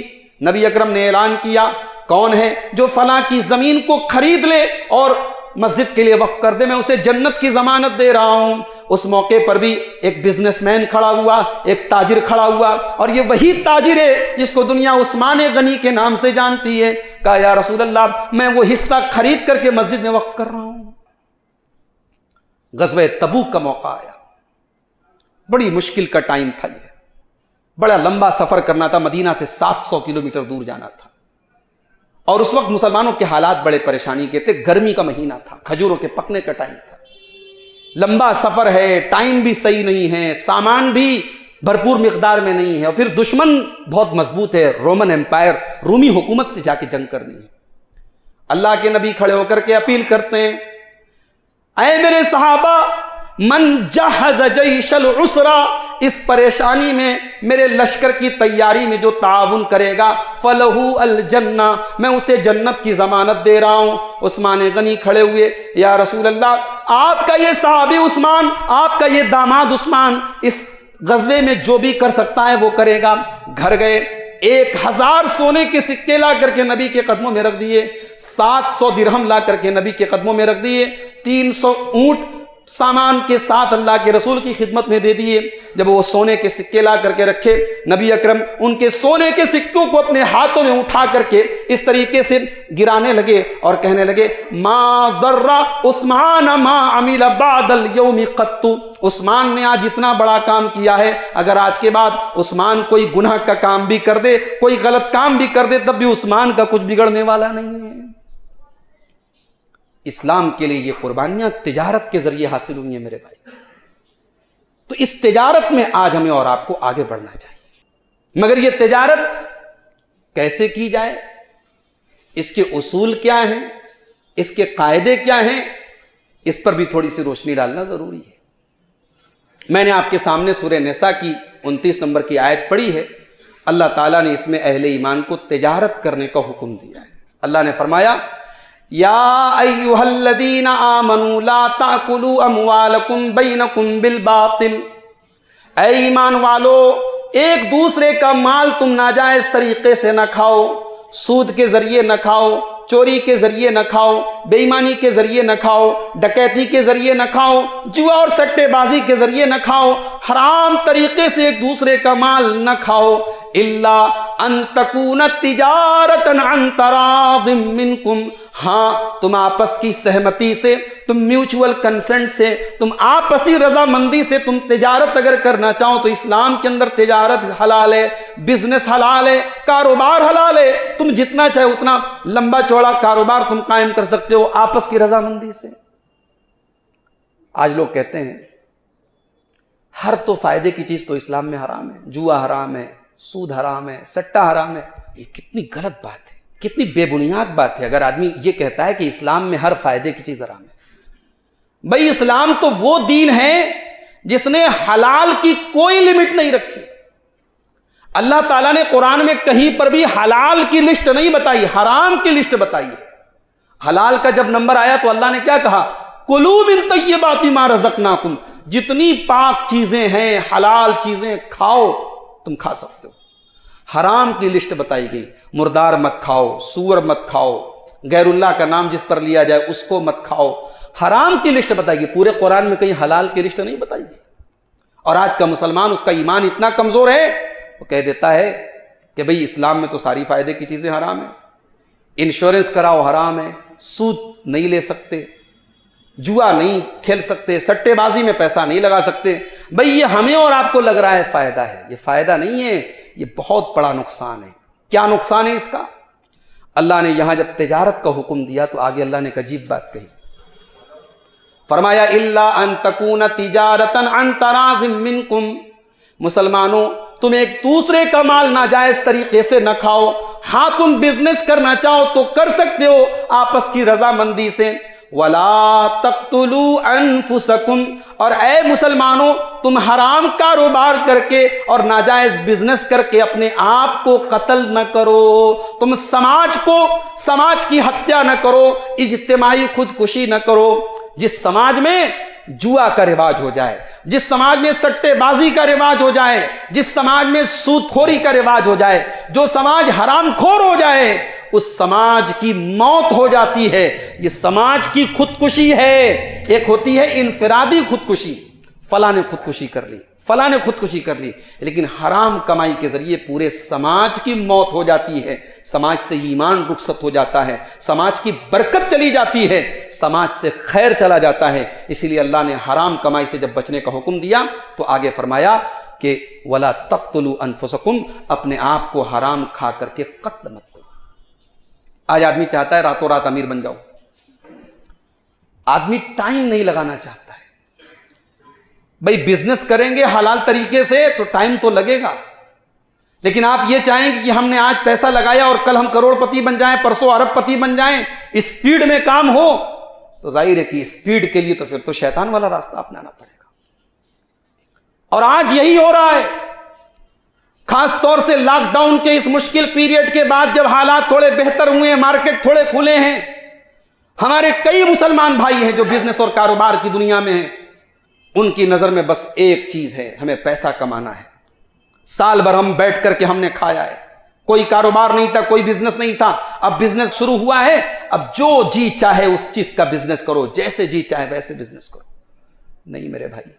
نبی اکرم نے اعلان کیا کون ہے جو فلاں کی زمین کو خرید لے اور مسجد کے لیے وقف کر دے، میں اسے جنت کی ضمانت دے رہا ہوں۔ اس موقع پر بھی ایک بزنس مین کھڑا ہوا، ایک تاجر کھڑا ہوا، اور یہ وہی تاجر ہے جس کو دنیا عثمان غنی کے نام سے جانتی ہے۔ کہا یا رسول اللہ میں وہ حصہ خرید کر کے مسجد میں وقف کر رہا ہوں۔ غزوہ تبوک کا موقع آیا، بڑی مشکل کا ٹائم تھا، یہ بڑا لمبا سفر کرنا تھا، مدینہ سے 700 کلومیٹر دور جانا تھا، اور اس وقت مسلمانوں کے حالات بڑے پریشانی کے تھے، گرمی کا مہینہ تھا، کھجوروں کے پکنے کا ٹائم تھا، لمبا سفر ہے، ٹائم بھی صحیح نہیں ہے، سامان بھی بھرپور مقدار میں نہیں ہے، اور پھر دشمن بہت مضبوط ہے، رومن امپائر، رومی حکومت سے جا کے جنگ کرنی ہے۔ اللہ کے نبی کھڑے ہو کر کے اپیل کرتے ہیں، اے میرے صحابہ، من جہز جیش العسرا، اس پریشانی میں میرے لشکر کی تیاری میں جو تعاون کرے گا فلہو الجنہ، میں اسے جنت کی ضمانت دے رہا ہوں۔ عثمان غنی کھڑے ہوئے، یا رسول اللہ آپ کا یہ صحابی عثمان، آپ کا یہ داماد عثمان اس غزوے میں جو بھی کر سکتا ہے وہ کرے گا۔ گھر گئے، 1000 سونے کے سکے لا کر کے نبی کے قدموں میں رکھ دیے، 700 درہم لا کر کے نبی کے قدموں میں رکھ دیے، 300 اونٹ سامان کے ساتھ اللہ کے رسول کی خدمت میں دے دیے۔ جب وہ سونے کے سکے لا کر کے رکھے، نبی اکرم ان کے سونے کے سکوں کو اپنے ہاتھوں میں اٹھا کر کے اس طریقے سے گرانے لگے اور کہنے لگے ما ضر عثمان ما عمل بعد اليوم قط، عثمان نے آج اتنا بڑا کام کیا ہے، اگر آج کے بعد عثمان کوئی گناہ کا کام بھی کر دے، کوئی غلط کام بھی کر دے، تب بھی عثمان کا کچھ بگڑنے والا نہیں ہے۔ اسلام کے لیے یہ قربانیاں تجارت کے ذریعے حاصل ہوئی ہیں میرے بھائی، تو اس تجارت میں آج ہمیں اور آپ کو آگے بڑھنا چاہیے، مگر یہ تجارت کیسے کی جائے، اس کے اصول کیا ہیں، اس کے قاعدے کیا ہیں، اس پر بھی تھوڑی سی روشنی ڈالنا ضروری ہے۔ میں نے آپ کے سامنے سورہ نساء کی 29 نمبر کی آیت پڑھی ہے، اللہ تعالیٰ نے اس میں اہل ایمان کو تجارت کرنے کا حکم دیا ہے۔ اللہ نے فرمایا یا ایھا الذین آمنوا لا تأکلوا اموالکم بینکم بالباطل، اے ایمان والو ایک دوسرے کا مال تم ناجائز طریقے سے نہ کھاؤ، سود کے ذریعے نہ کھاؤ، چوری کے ذریعے نہ کھاؤ، بے ایمانی کے ذریعے نہ کھاؤ، ڈکیتی کے ذریعے نہ کھاؤ، جوا اور سٹے بازی کے ذریعے نہ کھاؤ، حرام طریقے سے ایک دوسرے کا مال نہ کھاؤ، الا ان تکون تجارتا عن تراض منکم، ہاں تم آپس کی سہمتی سے، تم میوچول کنسنٹ سے، تم آپسی رضامندی سے تم تجارت اگر کرنا چاہو تو اسلام کے اندر تجارت حلال ہے، بزنس حلال ہے، کاروبار حلال ہے، تم جتنا چاہے اتنا لمبا چوڑا کاروبار تم قائم کر سکتے ہو آپس کی رضامندی سے۔ آج لوگ کہتے ہیں ہر تو فائدے کی چیز تو اسلام میں حرام ہے، جوا حرام ہے، سود حرام ہے، سٹا حرام ہے۔ یہ کتنی غلط بات ہے، کتنی بے بنیاد بات ہے اگر آدمی یہ کہتا ہے کہ اسلام میں ہر فائدے کی چیز حرام ہے۔ بھائی اسلام تو وہ دین ہے جس نے حلال کی کوئی لمٹ نہیں رکھی۔ اللہ تعالیٰ نے قرآن میں کہیں پر بھی حلال کی لسٹ نہیں بتائی، حرام کی لسٹ بتائی ہے۔ حلال کا جب نمبر آیا تو اللہ نے کیا کہا؟ کلوا من طیبات ما رزقناکم، جتنی پاک چیزیں ہیں، حلال چیزیں کھاؤ، تم کھا سکتے ہو۔ حرام کی لسٹ بتائی گئی، مردار مت کھاؤ، سور مت کھاؤ، غیر اللہ کا نام جس پر لیا جائے اس کو مت کھاؤ، حرام کی لسٹ بتائی گئی۔ پورے قرآن میں کہیں حلال کی لسٹ نہیں بتائی گئی۔ اور آج کا مسلمان، اس کا ایمان اتنا کمزور ہے، وہ کہہ دیتا ہے کہ بھئی اسلام میں تو ساری فائدے کی چیزیں حرام ہیں، انشورنس کراؤ حرام ہے، سود نہیں لے سکتے، جوا نہیں کھیل سکتے، سٹے بازی میں پیسہ نہیں لگا سکتے۔ بھئی یہ ہمیں اور آپ کو لگ رہا ہے فائدہ ہے، یہ فائدہ نہیں ہے، یہ بہت بڑا نقصان ہے۔ کیا نقصان ہے اس کا؟ اللہ نے یہاں جب تجارت کا حکم دیا تو آگے اللہ نے ایک عجیب بات کہی، فرمایا الا ان تکون تجارتا عن تراض منکم، مسلمانوں تم ایک دوسرے کا مال ناجائز طریقے سے نہ کھاؤ. ہاں تم بزنس کرنا چاہو تو کر سکتے ہو آپس کی رضامندی سے. وَلَا تَقْتُلُوا أَنفُسَكُمْ، اور اے مسلمانوں تم حرام کاروبار کر کے اور ناجائز بزنس کر کے اپنے آپ کو قتل نہ کرو. تم سماج کی ہتیا نہ کرو، اجتماعی خودکشی نہ کرو. جس سماج میں جوا کا رواج ہو جائے، جس سماج میں سٹے بازی کا رواج ہو جائے، جس سماج میں سود خوری کا رواج ہو جائے، جو سماج حرام خور ہو جائے، اس سماج کی موت ہو جاتی ہے. یہ سماج کی خودکشی ہے. ایک ہوتی ہے انفرادی خودکشی، فلاں نے خودکشی کر لی، فلاں نے خودکشی کر لی، لیکن حرام کمائی کے ذریعے پورے سماج کی موت ہو جاتی ہے. سماج سے ایمان رخصت ہو جاتا ہے، سماج کی برکت چلی جاتی ہے، سماج سے خیر چلا جاتا ہے. اسی لیے اللہ نے حرام کمائی سے جب بچنے کا حکم دیا تو آگے فرمایا کہ وَلَا تَقْتُلُوا أَنفُسَكُمْ، اپنے آپ کو حرام کھا کر کے قتل مت کرو. آج آدمی چاہتا ہے راتوں رات امیر بن جاؤ. آدمی ٹائم نہیں لگانا چاہتا ہے. بھئی بزنس کریں گے حلال طریقے سے تو ٹائم تو لگے گا، لیکن آپ یہ چاہیں کہ ہم نے آج پیسہ لگایا اور کل ہم کروڑ پتی بن جائیں، پرسوں ارب پتی بن جائیں، اسپیڈ میں کام ہو، تو ظاہر ہے کہ اسپیڈ کے لیے تو پھر تو شیطان والا راستہ اپنانا پڑے گا. اور آج یہی ہو رہا ہے، خاص طور سے لاک ڈاؤن کے اس مشکل پیریڈ کے بعد جب حالات تھوڑے بہتر ہوئے ہیں، مارکیٹ تھوڑے کھلے ہیں، ہمارے کئی مسلمان بھائی ہیں جو بزنس اور کاروبار کی دنیا میں ہیں. ان کی نظر میں بس ایک چیز ہے، ہمیں پیسہ کمانا ہے. سال بھر ہم بیٹھ کر کے ہم نے کھایا ہے، کوئی کاروبار نہیں تھا، کوئی بزنس نہیں تھا. اب بزنس شروع ہوا ہے، اب جو جی چاہے اس چیز کا بزنس کرو، جیسے جی چاہے ویسے بزنس کرو. نہیں میرے بھائی،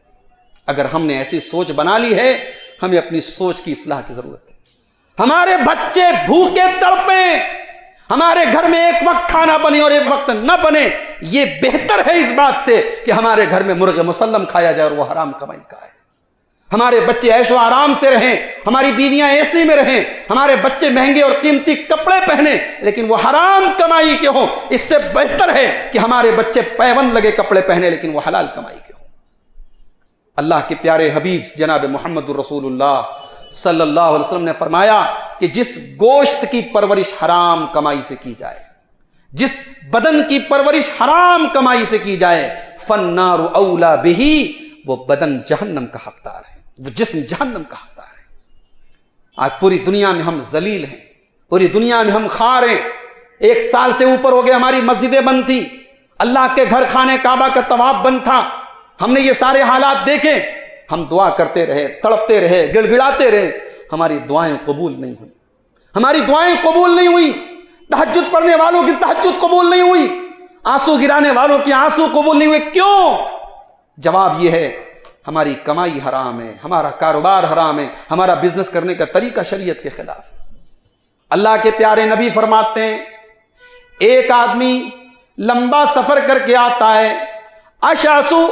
اگر ہم نے ایسی سوچ بنا لی ہے، ہمیں اپنی سوچ کی اصلاح کی ضرورت ہے. ہمارے بچے بھوکے تڑپیں، ہمارے گھر میں ایک وقت کھانا بنے اور ایک وقت نہ بنے، یہ بہتر ہے اس بات سے کہ ہمارے گھر میں مرغ مسلم کھایا جائے اور وہ حرام کمائی کا ہے. ہمارے بچے عیش و آرام سے رہیں، ہماری بیویاں اے سی میں رہیں، ہمارے بچے مہنگے اور قیمتی کپڑے پہنے لیکن وہ حرام کمائی کے ہوں. اس سے بہتر ہے کہ ہمارے بچے پیون لگے کپڑے پہنے لیکن وہ حلال کمائی کے ہوں. اللہ کے پیارے حبیب جناب محمد الرسول اللہ صلی اللہ علیہ وسلم نے فرمایا کہ جس گوشت کی پرورش حرام کمائی سے کی جائے، جس بدن کی پرورش حرام کمائی سے کی جائے، فالنار اولا بہی، وہ بدن جہنم کا حقدار ہے، وہ جسم جہنم کا حقدار ہے. آج پوری دنیا میں ہم ذلیل ہیں، پوری دنیا میں ہم خوار ہیں. 1 سال سے اوپر ہو گئے ہماری مسجدیں بند تھی، اللہ کے گھر خانے کعبہ کا طواف بند تھا. ہم نے یہ سارے حالات دیکھے، ہم دعا کرتے رہے، تڑپتے رہے، گڑ گڑاتے رہے، ہماری دعائیں قبول نہیں ہوئی، ہماری دعائیں قبول نہیں ہوئی. تہجد پڑھنے والوں کی تہجد قبول نہیں ہوئی، آنسو گرانے والوں کی آنسو قبول نہیں ہوئے. کیوں؟ جواب یہ ہے، ہماری کمائی حرام ہے، ہمارا کاروبار حرام ہے، ہمارا بزنس کرنے کا طریقہ شریعت کے خلاف ہے. اللہ کے پیارے نبی فرماتے ہیں ایک آدمی لمبا سفر کر کے آتا ہے، اشعثو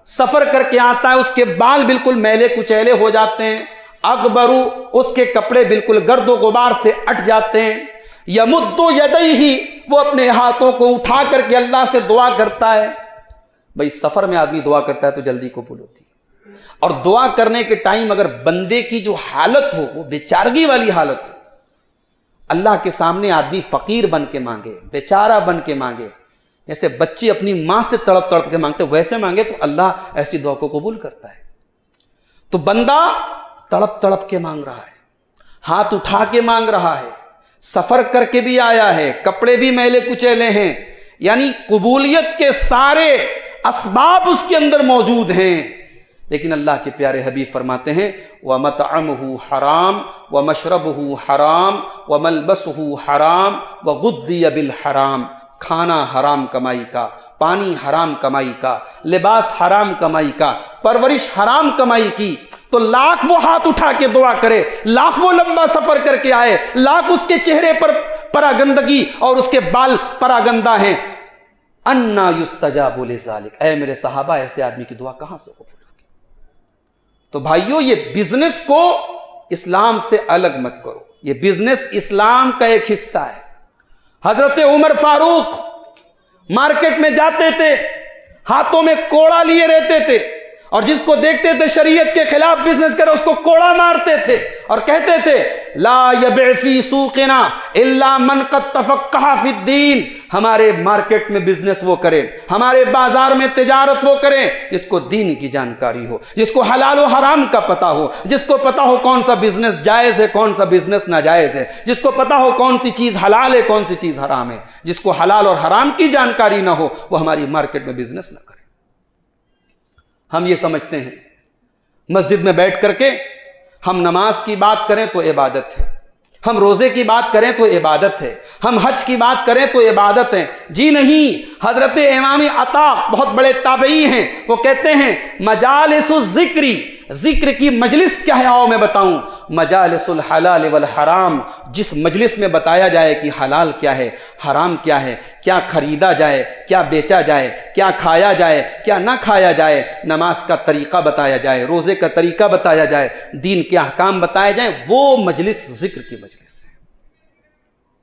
سفر کر کے آتا ہے، اس کے بال بالکل میلے کچیلے ہو جاتے ہیں، اغبرو اس کے کپڑے بالکل گرد و غبار سے اٹ جاتے ہیں، یمد یدیہ وہ اپنے ہاتھوں کو اٹھا کر کے اللہ سے دعا کرتا ہے. بھئی سفر میں آدمی دعا کرتا ہے تو جلدی قبول ہوتی ہے، اور دعا کرنے کے ٹائم اگر بندے کی جو حالت ہو وہ بیچارگی والی حالت ہو، اللہ کے سامنے آدمی فقیر بن کے مانگے، بیچارہ بن کے مانگے، جیسے بچے اپنی ماں سے تڑپ تڑپ کے مانگتے ویسے مانگے تو اللہ ایسی دعا کو قبول کرتا ہے. تو بندہ تڑپ تڑپ کے مانگ رہا ہے، ہاتھ اٹھا کے مانگ رہا ہے، سفر کر کے بھی آیا ہے، کپڑے بھی میلے کچیلے ہیں، یعنی قبولیت کے سارے اسباب اس کے اندر موجود ہیں. لیکن اللہ کے پیارے حبیب فرماتے ہیں وَمَطْعَمُهُ حرام وَمَشْرَبُهُ حرام وَمَلْبَسُهُ حرام وَغُذِّيَ بِالْحرام. کھانا حرام کمائی کا، پانی حرام کمائی کا، لباس حرام کمائی کا، پرورش حرام کمائی کی. تو لاکھ وہ ہاتھ اٹھا کے دعا کرے، لاکھ وہ لمبا سفر کر کے آئے، لاکھ اس کے چہرے پر پراگندگی اور اس کے بال پراگندہ ہیں، انا یستجاب لذالک. اے میرے صحابہ، ایسے آدمی کی دعا کہاں سے قبول ہوگی؟ تو بھائیو، یہ بزنس کو اسلام سے الگ مت کرو، یہ بزنس اسلام کا ایک حصہ ہے. حضرت عمر فاروق مارکیٹ میں جاتے تھے، ہاتھوں میں کوڑا لیے رہتے تھے اور جس کو دیکھتے تھے شریعت کے خلاف بزنس کرے اس کو کوڑا مارتے تھے اور کہتے تھے لا یبع فی سوقنا الا من قد تفقہ فی الدین، ہمارے مارکیٹ میں بزنس وہ کرے، ہمارے بازار میں تجارت وہ کرے جس کو دین کی جانکاری ہو، جس کو حلال و حرام کا پتہ ہو، جس کو پتہ ہو کون سا بزنس جائز ہے کون سا بزنس ناجائز ہے، جس کو پتہ ہو کون سی چیز حلال ہے کون سی چیز حرام ہے۔ جس کو حلال اور حرام کی جانکاری نہ ہو وہ ہماری مارکیٹ میں بزنس نہ کرے۔ ہم یہ سمجھتے ہیں مسجد میں بیٹھ کر کے ہم نماز کی بات کریں تو عبادت ہے، ہم روزے کی بات کریں تو عبادت ہے، ہم حج کی بات کریں تو عبادت ہے۔ جی نہیں، حضرت امام عطا بہت بڑے تابعی ہیں، وہ کہتے ہیں مجالس الذکری، ذکر کی مجلس کیا ہے آؤ میں بتاؤں، مجالس الحلال والحرام، جس مجلس میں بتایا جائے کہ حلال کیا ہے حرام کیا ہے، کیا خریدا جائے کیا بیچا جائے، کیا کھایا جائے کیا نہ کھایا جائے، نماز کا طریقہ بتایا جائے، روزے کا طریقہ بتایا جائے، دین کے احکام بتائے جائیں، وہ مجلس ذکر کی مجلس ہے۔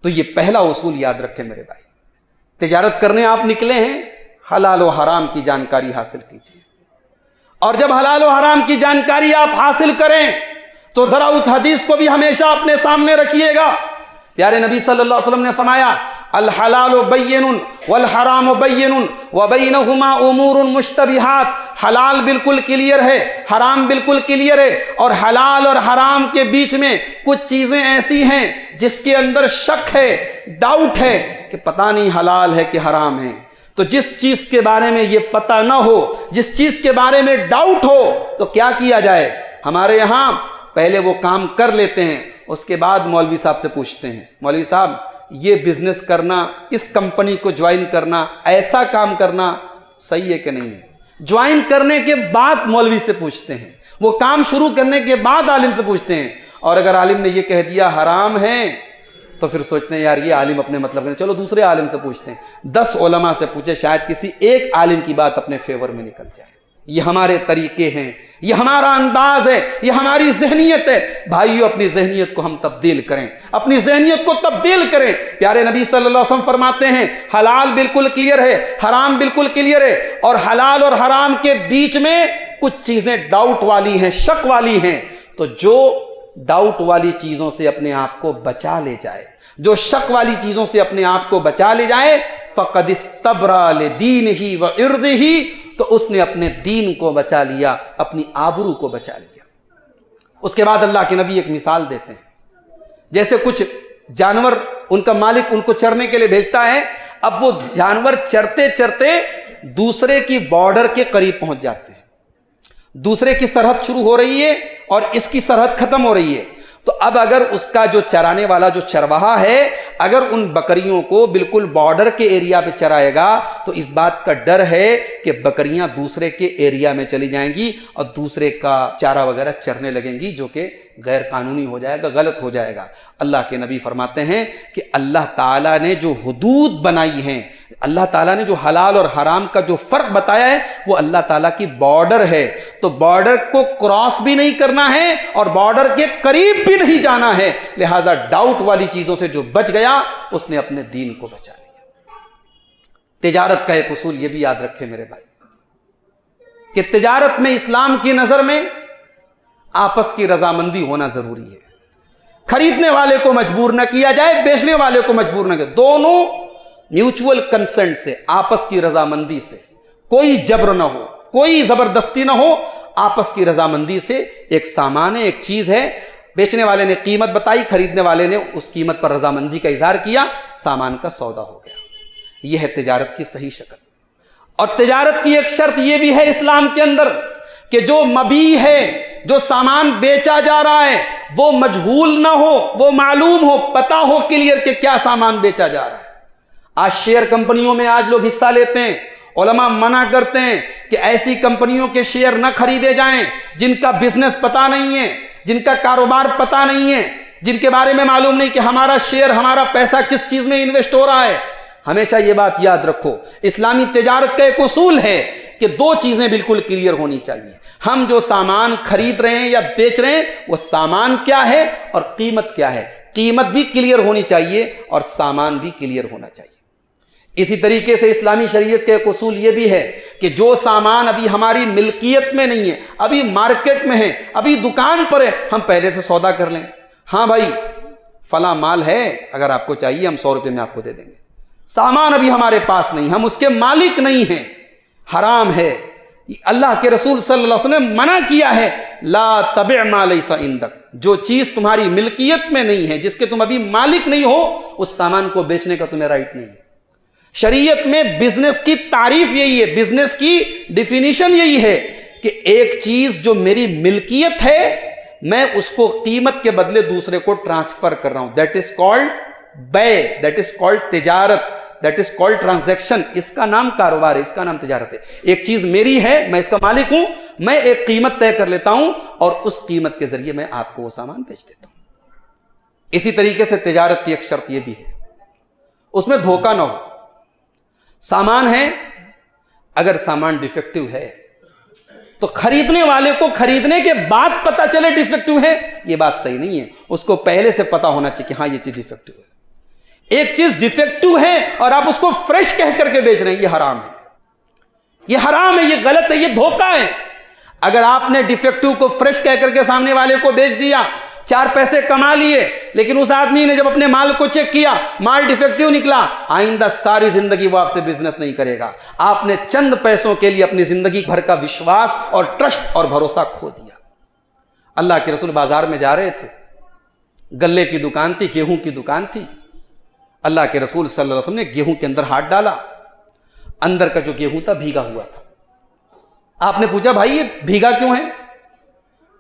تو یہ پہلا اصول یاد رکھیں میرے بھائی، تجارت کرنے آپ نکلے ہیں حلال و حرام کی جانکاری حاصل کیجیے، اور جب حلال و حرام کی جانکاری آپ حاصل کریں تو ذرا اس حدیث کو بھی ہمیشہ اپنے سامنے رکھیے گا۔ پیارے نبی صلی اللہ علیہ وسلم نے فرمایا الحلال بین والحرام بین وبینہما امور مشتبہات، حلال بالکل کلیئر ہے، حرام بالکل کلیئر ہے، اور حلال اور حرام کے بیچ میں کچھ چیزیں ایسی ہیں جس کے اندر شک ہے، ڈاؤٹ ہے کہ پتہ نہیں حلال ہے کہ حرام ہے۔ تو جس چیز کے بارے میں یہ پتہ نہ ہو، جس چیز کے بارے میں ڈاؤٹ ہو، تو کیا کیا جائے؟ ہمارے یہاں پہلے وہ کام کر لیتے ہیں، اس کے بعد مولوی صاحب سے پوچھتے ہیں مولوی صاحب یہ بزنس کرنا، اس کمپنی کو جوائن کرنا، ایسا کام کرنا صحیح ہے کہ نہیں ہے؟ جوائن کرنے کے بعد مولوی سے پوچھتے ہیں، وہ کام شروع کرنے کے بعد عالم سے پوچھتے ہیں، اور اگر عالم نے یہ کہہ دیا حرام ہے تو پھر سوچتے ہیں یار یہ عالم اپنے مطلب کریں، چلو دوسرے عالم سے پوچھتے ہیں، 10 علماء سے پوچھے شاید کسی ایک عالم کی بات اپنے فیور میں نکل جائے۔ یہ ہمارے طریقے ہیں، یہ ہمارا انداز ہے، یہ ہماری ذہنیت ہے۔ بھائیو اپنی ذہنیت کو ہم تبدیل کریں، اپنی ذہنیت کو تبدیل کریں۔ پیارے نبی صلی اللہ علیہ وسلم فرماتے ہیں حلال بالکل کلیئر ہے، حرام بالکل کلیئر ہے، اور حلال اور حرام کے بیچ میں کچھ چیزیں ڈاؤٹ والی ہیں، شک والی ہیں۔ تو جو ڈاؤٹ والی چیزوں سے اپنے آپ کو بچا لے جائے، جو شک والی چیزوں سے اپنے آپ کو بچا لے جائے، فقد استبرأ لدینہ وعرضہ، تو اس نے اپنے دین کو بچا لیا، اپنی آبرو کو بچا لیا۔ اس کے بعد اللہ کے نبی ایک مثال دیتے ہیں، جیسے کچھ جانور ان کا مالک ان کو چرنے کے لیے بھیجتا ہے، اب وہ جانور چرتے چرتے دوسرے کی بارڈر کے قریب پہنچ جاتے ہیں، دوسرے کی سرحد شروع ہو رہی ہے اور اس کی سرحد ختم ہو رہی ہے۔ تو اب اگر اس کا جو چرانے والا جو چرواہا ہے اگر ان بکریوں کو بالکل بارڈر کے ایریا پہ چرائے گا تو اس بات کا ڈر ہے کہ بکریاں دوسرے کے ایریا میں چلی جائیں گی اور دوسرے کا چارہ وغیرہ چرنے لگیں گی، جو کہ غیر قانونی ہو جائے گا، غلط ہو جائے گا۔ اللہ کے نبی فرماتے ہیں کہ اللہ تعالیٰ نے جو حدود بنائی ہیں، اللہ تعالیٰ نے جو حلال اور حرام کا جو فرق بتایا ہے وہ اللہ تعالیٰ کی بارڈر ہے، تو بارڈر کو کراس بھی نہیں کرنا ہے اور بارڈر کے قریب بھی نہیں جانا ہے، لہذا ڈاؤٹ والی چیزوں سے جو بچ گیا اس نے اپنے دین کو بچا لیا۔ تجارت کا ایک اصول یہ بھی یاد رکھے میرے بھائی کہ تجارت میں اسلام کی نظر میں آپس کی رضامندی ہونا ضروری ہے، خریدنے والے کو مجبور نہ کیا جائے، بیچنے والے کو مجبور نہ کیا، دونوں میوچول کنسنٹ سے، آپس کی رضامندی سے، کوئی جبر نہ ہو، کوئی زبردستی نہ ہو، آپس کی رضامندی سے۔ ایک سامان ہے، ایک چیز ہے، بیچنے والے نے قیمت بتائی، خریدنے والے نے اس قیمت پر رضامندی کا اظہار کیا، سامان کا سودا ہو گیا۔ یہ ہے تجارت کی صحیح شکل۔ اور تجارت کی ایک شرط یہ بھی ہے اسلام کے اندر کہ جو مبیع ہے، جو سامان بیچا جا رہا ہے وہ مجہول نہ ہو، وہ معلوم ہو، پتہ ہو کلیئر کہ کیا سامان بیچا جا رہا ہے۔ آج شیئر کمپنیوں میں آج لوگ حصہ لیتے ہیں، علماء منع کرتے ہیں کہ ایسی کمپنیوں کے شیئر نہ خریدے جائیں جن کا بزنس پتہ نہیں ہے، جن کا کاروبار پتہ نہیں ہے، جن کے بارے میں معلوم نہیں کہ ہمارا شیئر، ہمارا پیسہ کس چیز میں انویسٹ ہو رہا ہے۔ ہمیشہ یہ بات یاد رکھو، اسلامی تجارت کا ایک اصول ہے کہ دو چیزیں بالکل کلیئر ہونی چاہیے۔ ہم جو سامان خرید رہے ہیں یا بیچ رہے ہیں وہ سامان کیا ہے اور قیمت کیا ہے، قیمت بھی کلیئر ہونی چاہیے اور سامان بھی کلیئر ہونا چاہیے۔ اسی طریقے سے اسلامی شریعت کا ایک اصول یہ بھی ہے کہ جو سامان ابھی ہماری ملکیت میں نہیں ہے، ابھی مارکیٹ میں ہے، ابھی دکان پر ہے، ہم پہلے سے سودا کر لیں. ہاں بھائی فلاں مال ہے، اگر آپ کو چاہیے ہم 100 روپے میں آپ کو دے دیں گے. سامان ابھی ہمارے پاس نہیں، ہم اس کے مالک نہیں ہیں، حرام ہے. اللہ کے رسول صلی اللہ علیہ وسلم نے منع کیا ہے، لا تبع ما لیس عندک، جو چیز تمہاری ملکیت میں نہیں ہے، جس کے تم ابھی مالک نہیں ہو، اس سامان کو بیچنے کا تمہیں رائٹ نہیں ہے. شریعت میں بزنس کی تعریف یہی ہے، بزنس کی ڈیفینیشن یہی ہے کہ ایک چیز جو میری ملکیت ہے میں اس کو قیمت کے بدلے دوسرے کو ٹرانسفر کر رہا ہوں. دیٹ از کالڈ بے، دیٹ از کالڈ تجارت، دیٹ از کالڈ ٹرانزیکشن. اس کا نام کاروبار ہے، اس کا نام تجارت ہے. ایک چیز میری ہے، میں اس کا مالک ہوں، میں ایک قیمت طے کر لیتا ہوں اور اس قیمت کے ذریعے میں آپ کو وہ سامان بیچ دیتا ہوں. اسی طریقے سے تجارت کی ایک شرط یہ بھی ہے، اس میں دھوکہ نہ ہو. سامان ہے، اگر سامان ڈیفیکٹو ہے تو خریدنے والے کو خریدنے کے بعد پتا چلے ڈیفیکٹو ہے، یہ بات صحیح نہیں ہے. اس کو پہلے سے پتا ہونا چاہیے کہ ہاں یہ چیز ڈیفیکٹو ہے. ایک چیز ڈیفیکٹو ہے اور آپ اس کو فریش کہہ کر کے بیچ رہے ہیں، یہ حرام ہے، یہ حرام ہے، یہ غلط ہے، یہ دھوکہ ہے. اگر آپ نے ڈیفیکٹو کو فریش کہہ کر کے سامنے والے کو بیچ دیا، 4 پیسے کما لیے، لیکن اس آدمی نے جب اپنے مال کو چیک کیا مال ڈیفیکٹو نکلا، آئندہ ساری زندگی وہ آپ سے بزنس نہیں کرے گا. آپ نے چند پیسوں کے لیے اپنی زندگی بھر کا وشواس اور ٹرسٹ اور بھروسہ کھو دیا. اللہ کے رسول بازار میں جا رہے تھے، گلے کی دکان تھی، گیہوں کی دکان تھی. اللہ کے رسول صلی اللہ علیہ وسلم نے گیہوں کے اندر ہاتھ ڈالا، اندر کا جو گیہوں تھا بھیگا ہوا تھا. آپ نے پوچھا بھائی یہ بھیگا کیوں ہے؟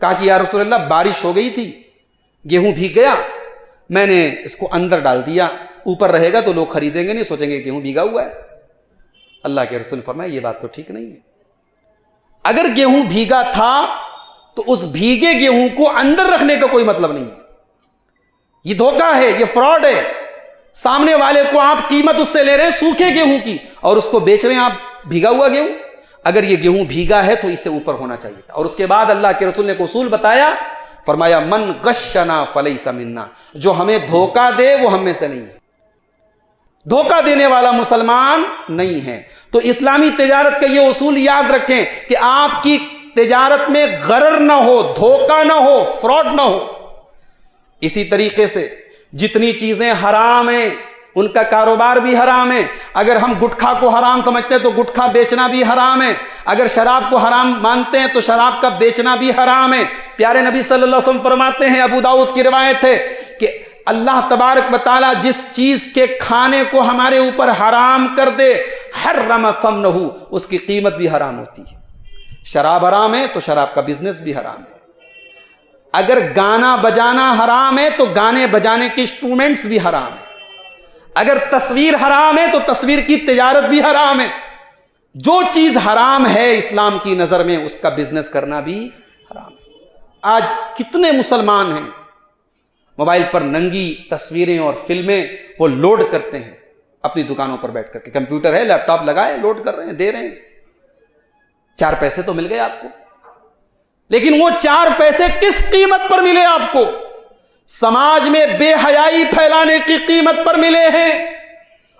کہا کہ یا رسول اللہ بارش ہو گئی تھی، گیہوں بھیگ گیا، میں نے اس کو اندر ڈال دیا، اوپر رہے گا تو لوگ خریدیں گے نہیں، سوچیں گے گیہوں بھیگا ہوا ہے. اللہ کے رسول فرمایا یہ بات تو ٹھیک نہیں ہے. اگر گیہوں بھیگا تھا تو اس بھیگے گیہوں کو اندر رکھنے کا کوئی مطلب نہیں ہے. یہ دھوکہ ہے، یہ فراڈ ہے. سامنے والے کو آپ قیمت اس سے لے رہے ہیں سوکھے گیہوں کی اور اس کو بیچ رہے ہیں آپ بھیگا ہوا گیہوں. اگر یہ گیہوں بھیگا ہے تو اس سے اوپر ہونا چاہیے تھا. اور اس کے بعد اللہ کے رسول نے ایک اصول بتایا، فرمایا من غشنا فلیس منا، جو ہمیں دھوکہ دے وہ ہم میں سے نہیں ہے. دھوکہ دینے والا مسلمان نہیں ہے. تو اسلامی تجارت کا یہ اصول یاد رکھیں کہ آپ کی تجارت میں غرر نہ ہو، دھوکہ نہ ہو، فراڈ نہ ہو. اسی طریقے سے جتنی چیزیں حرام ہیں ان کا کاروبار بھی حرام ہے. اگر ہم گٹکھا کو حرام سمجھتے ہیں تو گٹکھا بیچنا بھی حرام ہے. اگر شراب کو حرام مانتے ہیں تو شراب کا بیچنا بھی حرام ہے. پیارے نبی صلی اللہ علیہ وسلم فرماتے ہیں، ابو داؤد کی روایت ہے کہ اللہ تبارک و تعالیٰ جس چیز کے کھانے کو ہمارے اوپر حرام کر دے، حرم ثمنہ، اس کی قیمت بھی حرام ہوتی ہے. شراب حرام ہے تو شراب کا بزنس بھی حرام ہے. اگر گانا بجانا حرام ہے تو گانے بجانے کے انسٹرومنٹس بھی حرام ہے. اگر تصویر حرام ہے تو تصویر کی تجارت بھی حرام ہے. جو چیز حرام ہے اسلام کی نظر میں اس کا بزنس کرنا بھی حرام ہے. آج کتنے مسلمان ہیں موبائل پر ننگی تصویریں اور فلمیں وہ لوڈ کرتے ہیں اپنی دکانوں پر بیٹھ کر کے. کمپیوٹر ہے، لیپ ٹاپ لگائے، لوڈ کر رہے ہیں، دے رہے ہیں. 4 پیسے تو مل گئے آپ کو، لیکن وہ 4 پیسے کس قیمت پر ملے آپ کو؟ سماج میں بے حیائی پھیلانے کی قیمت پر ملے ہیں.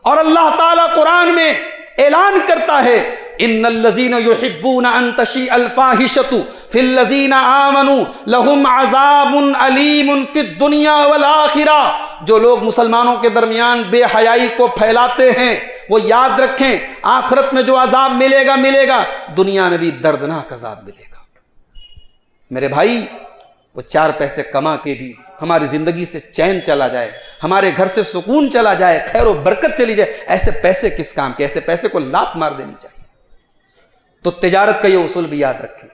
اور اللہ تعالیٰ قرآن میں اعلان کرتا ہے، ان الذین یحبون ان تشیع الفاحشۃ فی الذین آمنوا لہم عذاب علیم فی الدنیا والآخرہ. جو لوگ مسلمانوں کے درمیان بے حیائی کو پھیلاتے ہیں وہ یاد رکھیں آخرت میں جو عذاب ملے گا دنیا میں بھی دردناک عذاب ملے گا. میرے بھائی وہ 4 پیسے کما کے بھی ہماری زندگی سے چین چلا جائے، ہمارے گھر سے سکون چلا جائے، خیر و برکت چلی جائے، ایسے پیسے کس کام کے؟ ایسے پیسے کو لات مار دینی چاہیے. تو تجارت کا یہ اصول بھی یاد رکھیں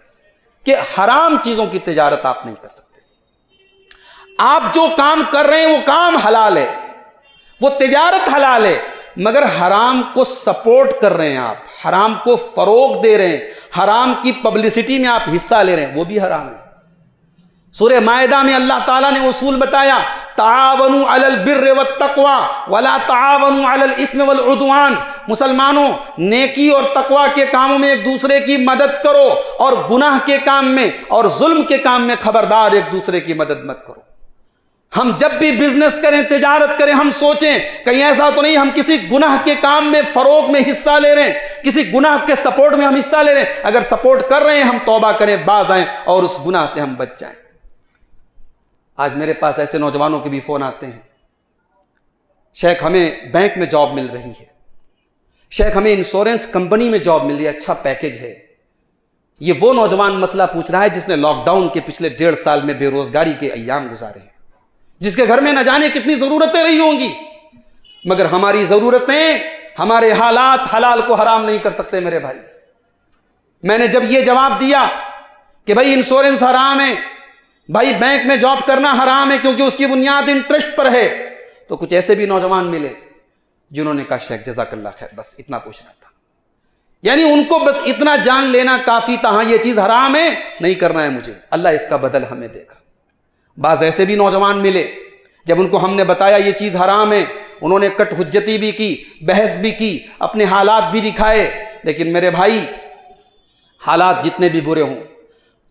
کہ حرام چیزوں کی تجارت آپ نہیں کر سکتے. آپ جو کام کر رہے ہیں وہ کام حلال ہے، وہ تجارت حلال ہے، مگر حرام کو سپورٹ کر رہے ہیں آپ، حرام کو فروغ دے رہے ہیں، حرام کی پبلسٹی میں آپ حصہ لے رہے ہیں، وہ بھی حرام ہے. سورہ مائدہ میں اللہ تعالیٰ نے اصول بتایا، تعاونوا علی البر والتقوی ولا تعاونوا علی الاثم والعدوان. مسلمانوں نیکی اور تقوی کے کاموں میں ایک دوسرے کی مدد کرو اور گناہ کے کام میں اور ظلم کے کام میں خبردار ایک دوسرے کی مدد مت کرو. ہم جب بھی بزنس کریں، تجارت کریں، ہم سوچیں کہیں ایسا تو نہیں ہم کسی گناہ کے کام میں، فروغ میں حصہ لے رہے ہیں، کسی گناہ کے سپورٹ میں ہم حصہ لے رہے ہیں۔ اگر سپورٹ کر رہے ہیں ہم توبہ کریں، باز آئیں اور اس گناہ سے ہم بچ جائیں۔ آج میرے پاس ایسے نوجوانوں کے بھی فون آتے ہیں، شیخ ہمیں بینک میں جاب مل رہی ہے، شیخ ہمیں انشورنس کمپنی میں جاب مل رہی ہے، اچھا پیکج ہے۔ یہ وہ نوجوان مسئلہ پوچھ رہا ہے جس نے لاک ڈاؤن کے پچھلے 1.5 سال میں بے روزگاری کے ایام گزارے ہیں، جس کے گھر میں نہ جانے کتنی ضرورتیں رہی ہوں گی، مگر ہماری ضرورتیں، ہمارے حالات حلال کو حرام نہیں کر سکتے میرے بھائی۔ میں نے جب یہ جواب دیا کہ بھائی انشورنس حرام ہے، بھائی بینک میں جاب کرنا حرام ہے کیونکہ اس کی بنیاد انٹرسٹ پر ہے، تو کچھ ایسے بھی نوجوان ملے جنہوں نے کہا شیخ جزاک اللہ خیر، بس اتنا پوچھنا تھا۔ یعنی ان کو بس اتنا جان لینا کافی تھا، ہاں یہ چیز حرام ہے، نہیں کرنا ہے مجھے، اللہ اس کا بدل ہمیں دے گا۔ بعض ایسے بھی نوجوان ملے جب ان کو ہم نے بتایا یہ چیز حرام ہے، انہوں نے کٹ حجتی بھی کی، بحث بھی کی، اپنے حالات بھی دکھائے، لیکن میرے بھائی حالات جتنے بھی برے ہوں،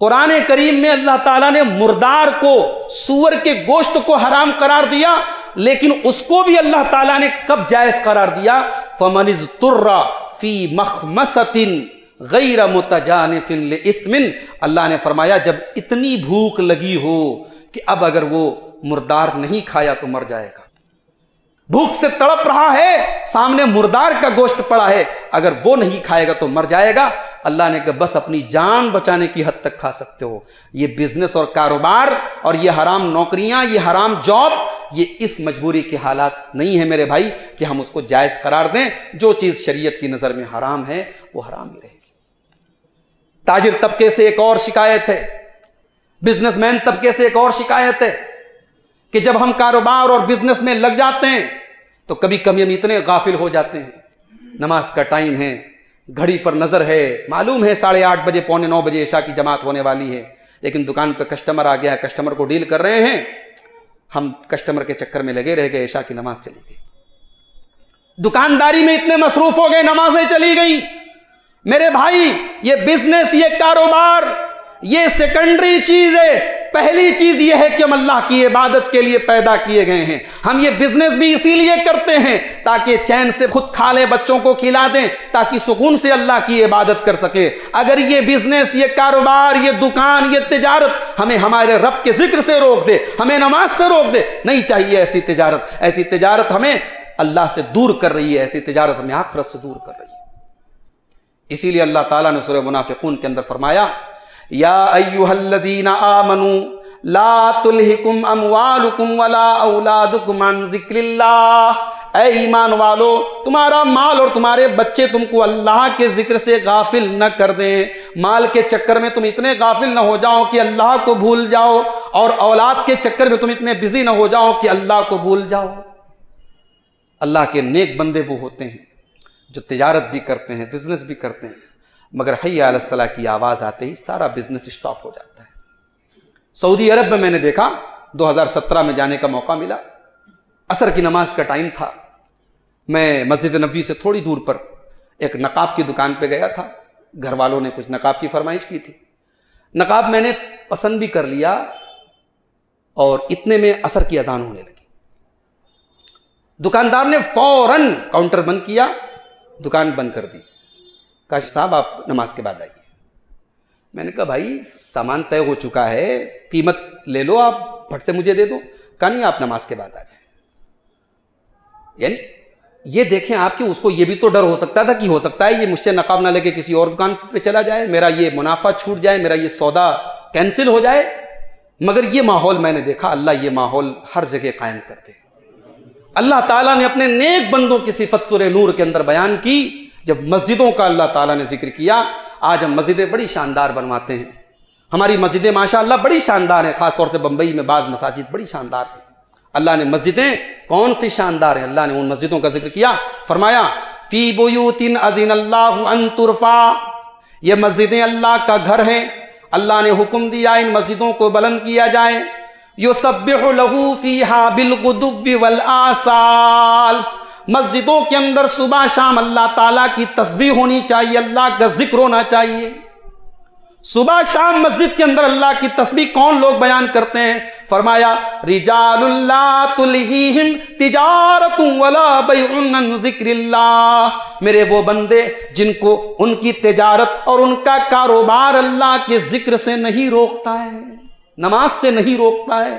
قرآن کریم میں اللہ تعالیٰ نے مردار کو، سور کے گوشت کو حرام قرار دیا، لیکن اس کو بھی اللہ تعالیٰ نے کب جائز قرار دیا؟ فَمَنِ اضْطُرَّ فِي مَخْمَصَةٍ غَيْرَ مُتَجَانِفٍ لِإِثْمٍ، اللہ نے فرمایا جب اتنی بھوک لگی ہو کہ اب اگر وہ مردار نہیں کھایا تو مر جائے گا، بھوک سے تڑپ رہا ہے، سامنے مردار کا گوشت پڑا ہے، اگر وہ نہیں کھائے گا تو مر جائے گا، اللہ نے کہا بس اپنی جان بچانے کی حد تک کھا سکتے ہو۔ یہ بزنس اور کاروبار اور یہ حرام نوکریاں، یہ حرام جاب، یہ اس مجبوری کے حالات نہیں ہیں میرے بھائی کہ ہم اس کو جائز قرار دیں۔ جو چیز شریعت کی نظر میں حرام ہے وہ حرام ہی رہے گی۔ تاجر طبقے سے ایک اور شکایت ہے، بزنس مین طبقے سے ایک اور شکایت ہے کہ جب ہم کاروبار اور بزنس میں لگ جاتے ہیں تو کبھی کبھی ہم اتنے غافل ہو جاتے ہیں، نماز کا ٹائم ہے، گھڑی پر نظر ہے، معلوم ہے 8:30 بجے 8:45 بجے عشاء کی جماعت ہونے والی ہے، لیکن دکان پہ کسٹمر آ گیا، کسٹمر کو ڈیل کر رہے ہیں، ہم کسٹمر کے چکر میں لگے رہ گئے، عشاء کی نماز چلی گئی، دکانداری میں اتنے مصروف ہو گئے، نمازیں چلی گئیں۔ میرے بھائی یہ بزنس، یہ کاروبار، یہ سیکنڈری چیز ہے، پہلی چیز یہ ہے کہ ہم اللہ کی عبادت کے لیے پیدا کیے گئے ہیں۔ ہم یہ بزنس بھی اسی لیے کرتے ہیں تاکہ چین سے خود کھا لیں، بچوں کو کھلا دیں، تاکہ سکون سے اللہ کی عبادت کر سکے۔ اگر یہ بزنس، یہ کاروبار، یہ دکان، یہ تجارت ہمیں ہمارے رب کے ذکر سے روک دے، ہمیں نماز سے روک دے، نہیں چاہیے ایسی تجارت۔ ایسی تجارت ہمیں اللہ سے دور کر رہی ہے، ایسی تجارت ہمیں آخرت سے دور کر رہی ہے۔ اسی لیے اللہ تعالیٰ نے سورہ منافقون کے اندر فرمایا یا ایھا الذین آمنوا لا تلہکم اموالکم ولا اولادکم عن ذکر اللہ، اے ایمان والو تمہارا مال اور تمہارے بچے تم کو اللہ کے ذکر سے غافل نہ کر دیں، مال کے چکر میں تم اتنے غافل نہ ہو جاؤ کہ اللہ کو بھول جاؤ، اور اولاد کے چکر میں تم اتنے بزی نہ ہو جاؤ کہ اللہ کو بھول جاؤ۔ اللہ کے نیک بندے وہ ہوتے ہیں جو تجارت بھی کرتے ہیں، بزنس بھی کرتے ہیں، مگر حی علی الصلاۃ کی آواز آتے ہی سارا بزنس اسٹاپ ہو جاتا ہے۔ سعودی عرب میں نے دیکھا، 2017 میں جانے کا موقع ملا، عصر کی نماز کا ٹائم تھا، میں مسجد نبوی سے تھوڑی دور پر ایک نقاب کی دکان پہ گیا تھا، گھر والوں نے کچھ نقاب کی فرمائش کی تھی، نقاب میں نے پسند بھی کر لیا، اور اتنے میں عصر کی اذان ہونے لگی۔ دکاندار نے فوراً کاؤنٹر بند کیا، دکان بند کر دی، کہا صاحب آپ نماز کے بعد آئیے۔ میں نے کہا بھائی سامان طے ہو چکا ہے، قیمت لے لو، آپ پھٹ سے مجھے دے دو۔ کہا نہیں آپ نماز کے بعد آ جائیں۔ یعنی یہ دیکھیں آپ کہ اس کو یہ بھی تو ڈر ہو سکتا تھا کہ ہو سکتا ہے یہ مجھ سے نقاب نہ لے کے کسی اور دکان پہ چلا جائے، میرا یہ منافع چھوٹ جائے، میرا یہ سودا کینسل ہو جائے، مگر یہ ماحول میں نے دیکھا، اللہ یہ ماحول ہر جگہ قائم کرتے۔ اللہ تعالیٰ نے اپنے نیک بندوں کی صفت سورہ نور کے اندر بیان کی، جب مسجدوں کا اللہ تعالیٰ نے ذکر کیا۔ آج ہم مسجدیں بڑی شاندار بنواتے ہیں، ہماری مسجدیں ماشاءاللہ بڑی شاندار ہیں، خاص طور سے بمبئی میں بعض مساجد بڑی شاندار ہیں۔ اللہ نے مسجدیں کون سی شاندار ہیں، اللہ نے ان مسجدوں کا ذکر کیا، فرمایا فی بیوت اذن اللہ ان ترفع، یہ مسجدیں اللہ کا گھر ہیں، اللہ نے حکم دیا ان مسجدوں کو بلند کیا جائے۔ یسبح لہ فیہا بالغدو والآصال، مسجدوں کے اندر صبح شام اللہ تعالیٰ کی تسبیح ہونی چاہیے، اللہ کا ذکر ہونا چاہیے۔ صبح شام مسجد کے اندر اللہ کی تسبیح کون لوگ بیان کرتے ہیں؟ فرمایا رجال لا تلہیہم تجارت ولا بیع عن ذکر اللہ، میرے وہ بندے جن کو ان کی تجارت اور ان کا کاروبار اللہ کے ذکر سے نہیں روکتا ہے، نماز سے نہیں روکتا ہے۔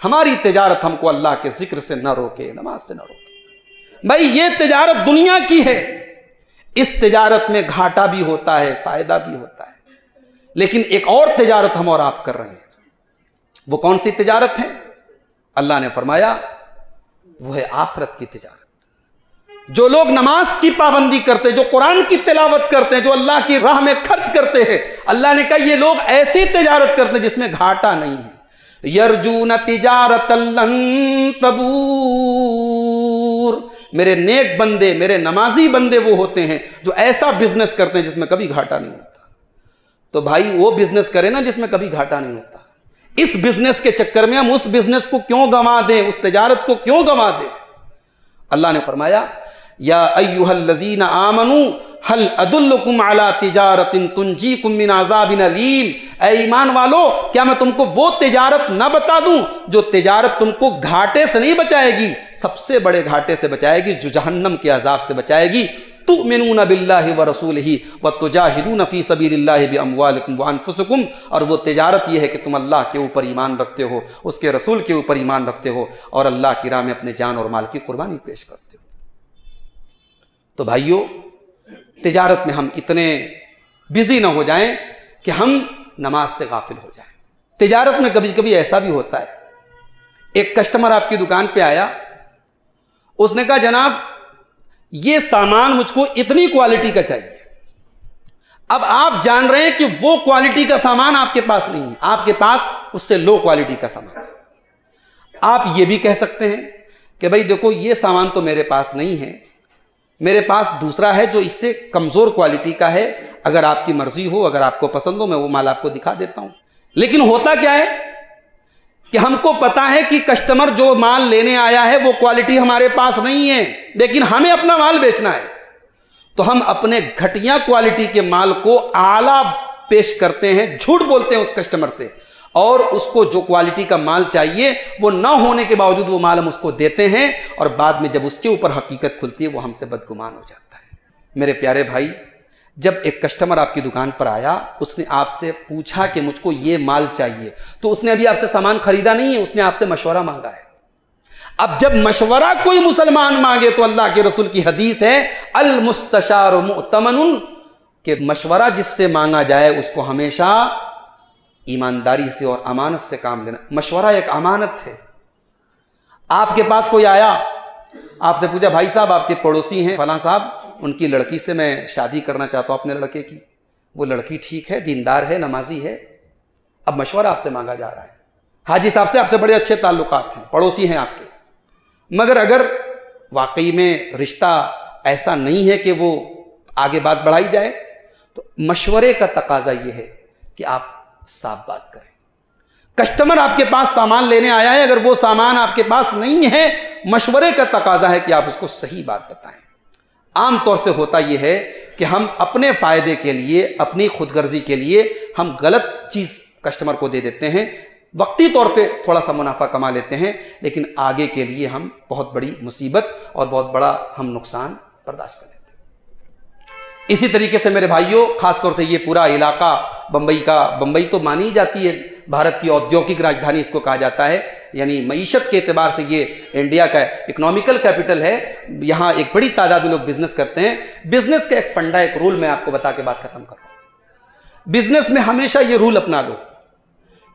ہماری تجارت ہم کو اللہ کے ذکر سے نہ روکے، نماز سے نہ روکے۔ بھائی یہ تجارت دنیا کی ہے، اس تجارت میں گھاٹا بھی ہوتا ہے، فائدہ بھی ہوتا ہے، لیکن ایک اور تجارت ہم اور آپ کر رہے ہیں۔ وہ کون سی تجارت ہے؟ اللہ نے فرمایا وہ ہے آخرت کی تجارت۔ جو لوگ نماز کی پابندی کرتے، جو قرآن کی تلاوت کرتے ہیں، جو اللہ کی راہ میں خرچ کرتے ہیں، اللہ نے کہا یہ لوگ ایسی تجارت کرتے ہیں جس میں گھاٹا نہیں ہے۔ یرجون تجارت لن تبور، میرے نیک بندے، میرے نمازی بندے وہ ہوتے ہیں جو ایسا بزنس کرتے ہیں جس میں کبھی گھاٹا نہیں ہوتا۔ تو بھائی وہ بزنس کرے نا جس میں کبھی گھاٹا نہیں ہوتا۔ اس بزنس کے چکر میں ہم اس بزنس کو کیوں گنوا دیں، اس تجارت کو کیوں گنوا دیں؟ اللہ نے فرمایا یا ایھا الذین آمنوا هل ادلکم علی تجارت تنجیکم من عذاب علیم، اے ایمان والو کیا میں تم کو وہ تجارت نہ بتا دوں جو تجارت تم کو گھاٹے سے نہیں بچائے گی، سب سے بڑے گھاٹے سے بچائے گی، جو جہنم کے عذاب سے بچائے گی۔ تؤمنون باللہ ورسولہ وتجاہدون فی سبیل اللہ باموالکم وانفسکم، اور وہ تجارت یہ ہے کہ تم اللہ کے اوپر ایمان رکھتے ہو، اس کے رسول کے اوپر ایمان رکھتے ہو، اور اللہ کی راہ میں اپنے جان اور مال کی قربانی پیش کرتے ہو۔ تو بھائیو تجارت میں ہم اتنے بزی نہ ہو جائیں کہ ہم نماز سے غافل ہو جائیں۔ تجارت میں کبھی کبھی ایسا بھی ہوتا ہے، ایک کسٹمر آپ کی دکان پہ آیا، اس نے کہا جناب یہ سامان مجھ کو اتنی کوالٹی کا چاہیے۔ اب آپ جان رہے ہیں کہ وہ کوالٹی کا سامان آپ کے پاس نہیں ہے، آپ کے پاس اس سے لو کوالٹی کا سامان ہے۔ آپ یہ بھی کہہ سکتے ہیں کہ بھائی دیکھو یہ سامان تو میرے پاس نہیں ہے، میرے پاس دوسرا ہے جو اس سے کمزور کوالٹی کا ہے، اگر آپ کی مرضی ہو، اگر آپ کو پسند ہو میں وہ مال آپ کو دکھا دیتا ہوں۔ لیکن ہوتا کیا ہے کہ ہم کو پتا ہے کہ کسٹمر جو مال لینے آیا ہے وہ کوالٹی ہمارے پاس نہیں ہے، لیکن ہمیں اپنا مال بیچنا ہے، تو ہم اپنے گھٹیا کوالٹی کے مال کو اعلیٰ پیش کرتے ہیں، جھوٹ بولتے ہیں اس کسٹمر سے، اور اس کو جو کوالٹی کا مال چاہیے وہ نہ ہونے کے باوجود وہ مال ہم اس کو دیتے ہیں، اور بعد میں جب اس کے اوپر حقیقت کھلتی ہے وہ ہم سے بدگمان ہو جاتا ہے۔ میرے پیارے بھائی، جب ایک کسٹمر آپ کی دکان پر آیا، اس نے آپ سے پوچھا کہ مجھ کو یہ مال چاہیے، تو اس نے ابھی آپ سے سامان خریدا نہیں ہے، اس نے آپ سے مشورہ مانگا ہے۔ اب جب مشورہ کوئی مسلمان مانگے تو اللہ کے رسول کی حدیث ہے المستشار مؤتمن، کہ مشورہ جس سے مانگا جائے اس کو ہمیشہ ایمانداری سے اور امانت سے کام لینا۔ مشورہ ایک امانت ہے۔ آپ کے پاس کوئی آیا، آپ سے پوچھا بھائی صاحب آپ کے پڑوسی ہیں فلاں صاحب، ان کی لڑکی سے میں شادی کرنا چاہتا ہوں اپنے لڑکے کی، وہ لڑکی ٹھیک ہے، دیندار ہے، نمازی ہے، اب مشورہ آپ سے مانگا جا رہا ہے۔ حاجی صاحب سے آپ سے بڑے اچھے تعلقات ہیں، پڑوسی ہیں آپ کے، مگر اگر واقعی میں رشتہ ایسا نہیں ہے کہ وہ آگے بات بڑھائی جائے، تو مشورے کا تقاضا یہ ہے کہ آپ صاف بات کریں۔ کسٹمر آپ کے پاس سامان لینے آیا ہے، اگر وہ سامان آپ کے پاس نہیں ہے، مشورے کا تقاضا ہے کہ آپ اس کو صحیح بات بتائیں۔ عام طور سے ہوتا یہ ہے کہ ہم اپنے فائدے کے لیے، اپنی خود غرضی کے لیے ہم غلط چیز کسٹمر کو دے دیتے ہیں، وقتی طور پہ تھوڑا سا منافع کما لیتے ہیں، لیکن آگے کے لیے ہم بہت بڑی مصیبت اور بہت بڑا ہم نقصان برداشت کر لیتے ہیں۔ اسی طریقے سے میرے بھائیوں، خاص طور سے یہ پورا علاقہ بمبئی تو مانی جاتی ہے بھارت کی اودیوگک راجدھانی اس کو کہا جاتا ہے، یعنی معیشت کے اعتبار سے یہ انڈیا کا اکنامیکل کیپٹل ہے، یہاں ایک بڑی تعداد میں لوگ بزنس کرتے ہیں۔ بزنس کا ایک فنڈا، ایک رول میں آپ کو بتا کے بات ختم کر رہا ہوں۔ بزنس میں ہمیشہ یہ رول اپنا لو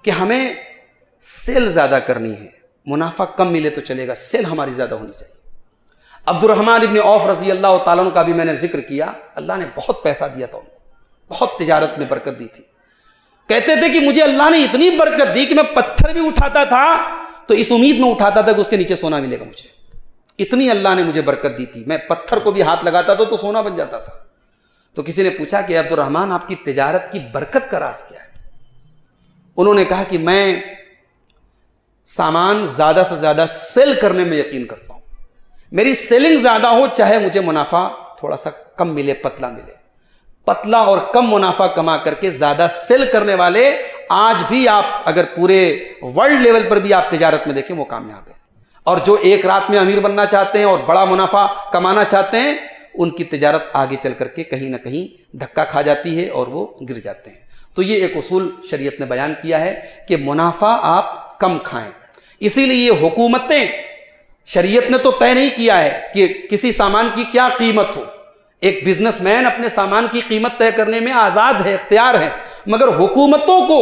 کہ ہمیں سیل زیادہ کرنی ہے، منافع کم ملے تو چلے گا، سیل ہماری زیادہ ہونی چاہیے۔ عبد الرحمن ابن عوف رضی اللہ تعالیٰ عنہ کا بھی میں نے ذکر کیا، اللہ نے بہت پیسہ دیا تھا ان کو، بہت تجارت میں برکت دی تھی۔ کہتے تھے کہ مجھے اللہ نے اتنی برکت دی کہ میں پتھر بھی اٹھاتا تھا تو اس امید میں اٹھاتا تھا کہ اس کے نیچے سونا ملے گا مجھے، اتنی اللہ نے مجھے برکت دی تھی، میں پتھر کو بھی ہاتھ لگاتا تھا تو سونا بن جاتا تھا۔ تو کسی نے پوچھا کہ عبد الرحمن آپ کی تجارت کی برکت کا راز کیا ہے؟ انہوں نے کہا کہ میں سامان زیادہ سے زیادہ سیل کرنے میں یقین کرتا ہوں، میری سیلنگ زیادہ ہو چاہے مجھے منافع تھوڑا سا کم ملے، پتلا ملے، پتلا اور کم منافع کما کر کے زیادہ سیل کرنے والے آج بھی آپ اگر پورے ورلڈ لیول پر بھی آپ تجارت میں دیکھیں وہ کامیاب ہیں، اور جو ایک رات میں امیر بننا چاہتے ہیں اور بڑا منافع کمانا چاہتے ہیں ان کی تجارت آگے چل کر کے کہیں نہ کہیں دھکا کھا جاتی ہے اور وہ گر جاتے ہیں۔ تو یہ ایک اصول شریعت نے بیان کیا ہے کہ منافع آپ کم کھائیں۔ اسی لیے یہ حکومتیں، شریعت نے تو طے نہیں کیا ہے کہ کسی سامان کی کیا قیمت ہو، ایک بزنس مین اپنے سامان کی قیمت طے کرنے میں آزاد ہے، اختیار ہے، مگر حکومتوں کو،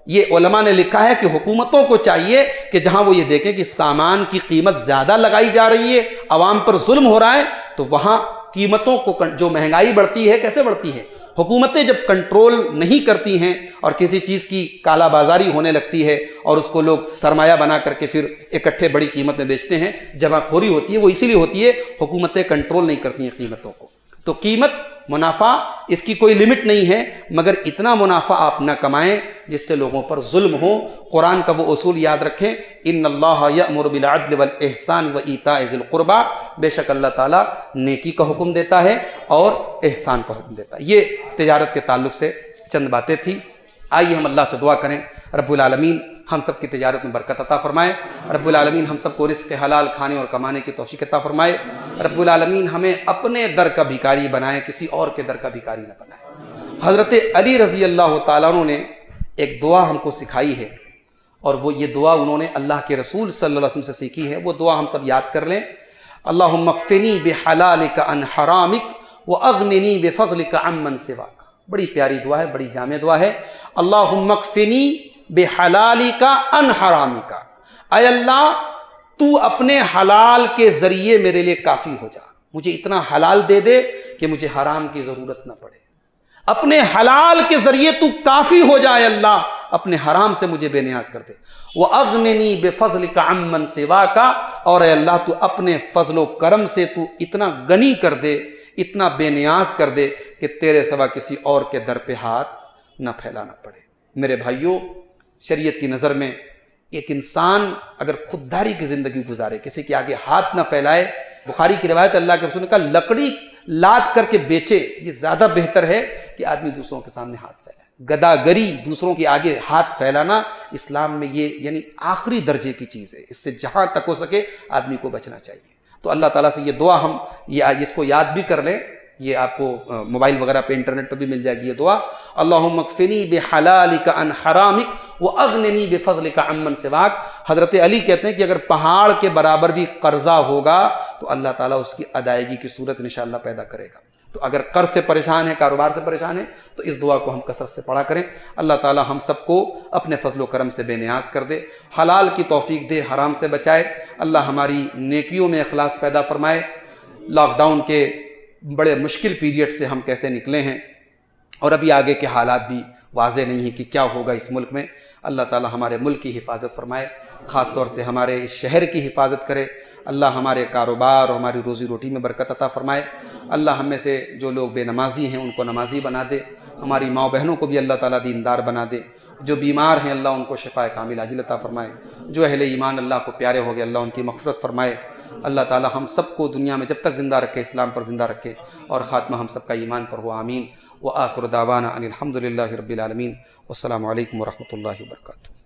یہ علماء نے لکھا ہے کہ حکومتوں کو چاہیے کہ جہاں وہ یہ دیکھیں کہ سامان کی قیمت زیادہ لگائی جا رہی ہے، عوام پر ظلم ہو رہا ہے، تو وہاں قیمتوں کو، جو مہنگائی بڑھتی ہے کیسے بڑھتی ہے، حکومتیں جب کنٹرول نہیں کرتی ہیں اور کسی چیز کی کالا بازاری ہونے لگتی ہے اور اس کو لوگ سرمایہ بنا کر کے پھر اکٹھے بڑی قیمت میں بیچتے ہیں، جمع خوری ہوتی ہے، وہ اسی لیے ہوتی ہے حکومتیں کنٹرول نہیں کرتی ہیں قیمتوں کو۔ تو قیمت، منافع، اس کی کوئی لمٹ نہیں ہے، مگر اتنا منافع آپ نہ کمائیں جس سے لوگوں پر ظلم ہو۔ قرآن کا وہ اصول یاد رکھیں، ان اللہ یأمر بالعدل والاحسان وایتاء ذی القربى، بے شک اللہ تعالیٰ نیکی کا حکم دیتا ہے اور احسان کا حکم دیتا ہے۔ یہ تجارت کے تعلق سے چند باتیں تھیں۔ آئیے ہم اللہ سے دعا کریں، رب العالمین ہم سب کی تجارت میں برکت عطا فرمائے، رب العالمین ہم سب کو رزق حلال کھانے اور کمانے کی توفیق عطا فرمائے، رب العالمین ہمیں اپنے در کا بھکاری بنائے، کسی اور کے در کا بھکاری نہ بنائے۔ حضرت علی رضی اللہ تعالیٰ عنہ نے ایک دعا ہم کو سکھائی ہے، اور وہ یہ دعا انہوں نے اللہ کے رسول صلی اللہ علیہ وسلم سے سیکھی ہے۔ وہ دعا ہم سب یاد کر لیں، اللہم اکفنی بحلالک عن حرامک واغننی بفضلک عمن سواک۔ بڑی پیاری دعا ہے، بڑی جامع دعا ہے۔ اللہم اکفنی بحلالک عن حرامک، اے اللہ تو اپنے حلال کے ذریعے میرے لیے کافی ہو جا، مجھے اتنا حلال دے دے کہ مجھے حرام کی ضرورت نہ پڑے، اپنے حلال کے ذریعے تو کافی ہو جائے اللہ، اپنے حرام سے مجھے بے نیاز کر دے۔ وَأَغْنِنِي بِفَضْلِكَ عَمَّنْ سِوَاكَ، اور اے اللہ تو اپنے فضل و کرم سے تو اتنا غنی کر دے، اتنا بے نیاز کر دے کہ تیرے سوا کسی اور کے در پہ ہاتھ نہ پھیلانا پڑے۔ میرے بھائیوں، شریعت کی نظر میں ایک انسان اگر خودداری کی زندگی گزارے، کسی کے آگے ہاتھ نہ پھیلائے، بخاری کی روایت اللہ کے رسول نے کہا لکڑی لاد کر کے بیچے، یہ زیادہ بہتر ہے کہ آدمی دوسروں کے سامنے ہاتھ پھیلائے۔ گداگری، دوسروں کے آگے ہاتھ پھیلانا اسلام میں یہ یعنی آخری درجے کی چیز ہے، اس سے جہاں تک ہو سکے آدمی کو بچنا چاہیے۔ تو اللہ تعالیٰ سے یہ دعا ہم اس کو یاد بھی کر لیں، یہ آپ کو موبائل وغیرہ پہ انٹرنیٹ پہ بھی مل جائے گی یہ دعا، اللہم اکفنی بحلالک عن حرامک واغننی بفضلک عمن سواک۔ حضرت علی کہتے ہیں کہ اگر پہاڑ کے برابر بھی قرضہ ہوگا تو اللہ تعالیٰ اس کی ادائیگی کی صورت انشاءاللہ پیدا کرے گا۔ تو اگر قرض سے پریشان ہے، کاروبار سے پریشان ہے، تو اس دعا کو ہم کثرت سے پڑھا کریں۔ اللہ تعالیٰ ہم سب کو اپنے فضل و کرم سے بے نیاز کر دے، حلال کی توفیق دے، حرام سے بچائے۔ اللہ ہماری نیکیوں میں اخلاص پیدا فرمائے۔ لاک ڈاؤن کے بڑے مشکل پیریڈ سے ہم کیسے نکلے ہیں، اور ابھی آگے کے حالات بھی واضح نہیں ہیں کہ کیا ہوگا اس ملک میں۔ اللہ تعالیٰ ہمارے ملک کی حفاظت فرمائے، خاص طور سے ہمارے اس شہر کی حفاظت کرے۔ اللہ ہمارے کاروبار اور ہماری روزی روٹی میں برکت عطا فرمائے۔ اللہ ہم میں سے جو لوگ بے نمازی ہیں ان کو نمازی بنا دے، ہماری ماں بہنوں کو بھی اللہ تعالیٰ دیندار بنا دے، جو بیمار ہیں اللہ ان کو شفاء کامل عاجل عطا فرمائے، جو اہل ایمان اللہ کو پیارے ہو گئے اللہ ان کی مغفرت فرمائے۔ اللہ تعالیٰ ہم سب کو دنیا میں جب تک زندہ رکھے، اسلام پر زندہ رکھے، اور خاتمہ ہم سب کا ایمان پر ہو، آمین۔ وآخر دعوانا ان الحمد للہ رب العالمین، والسلام علیکم ورحمۃ اللہ وبرکاتہ۔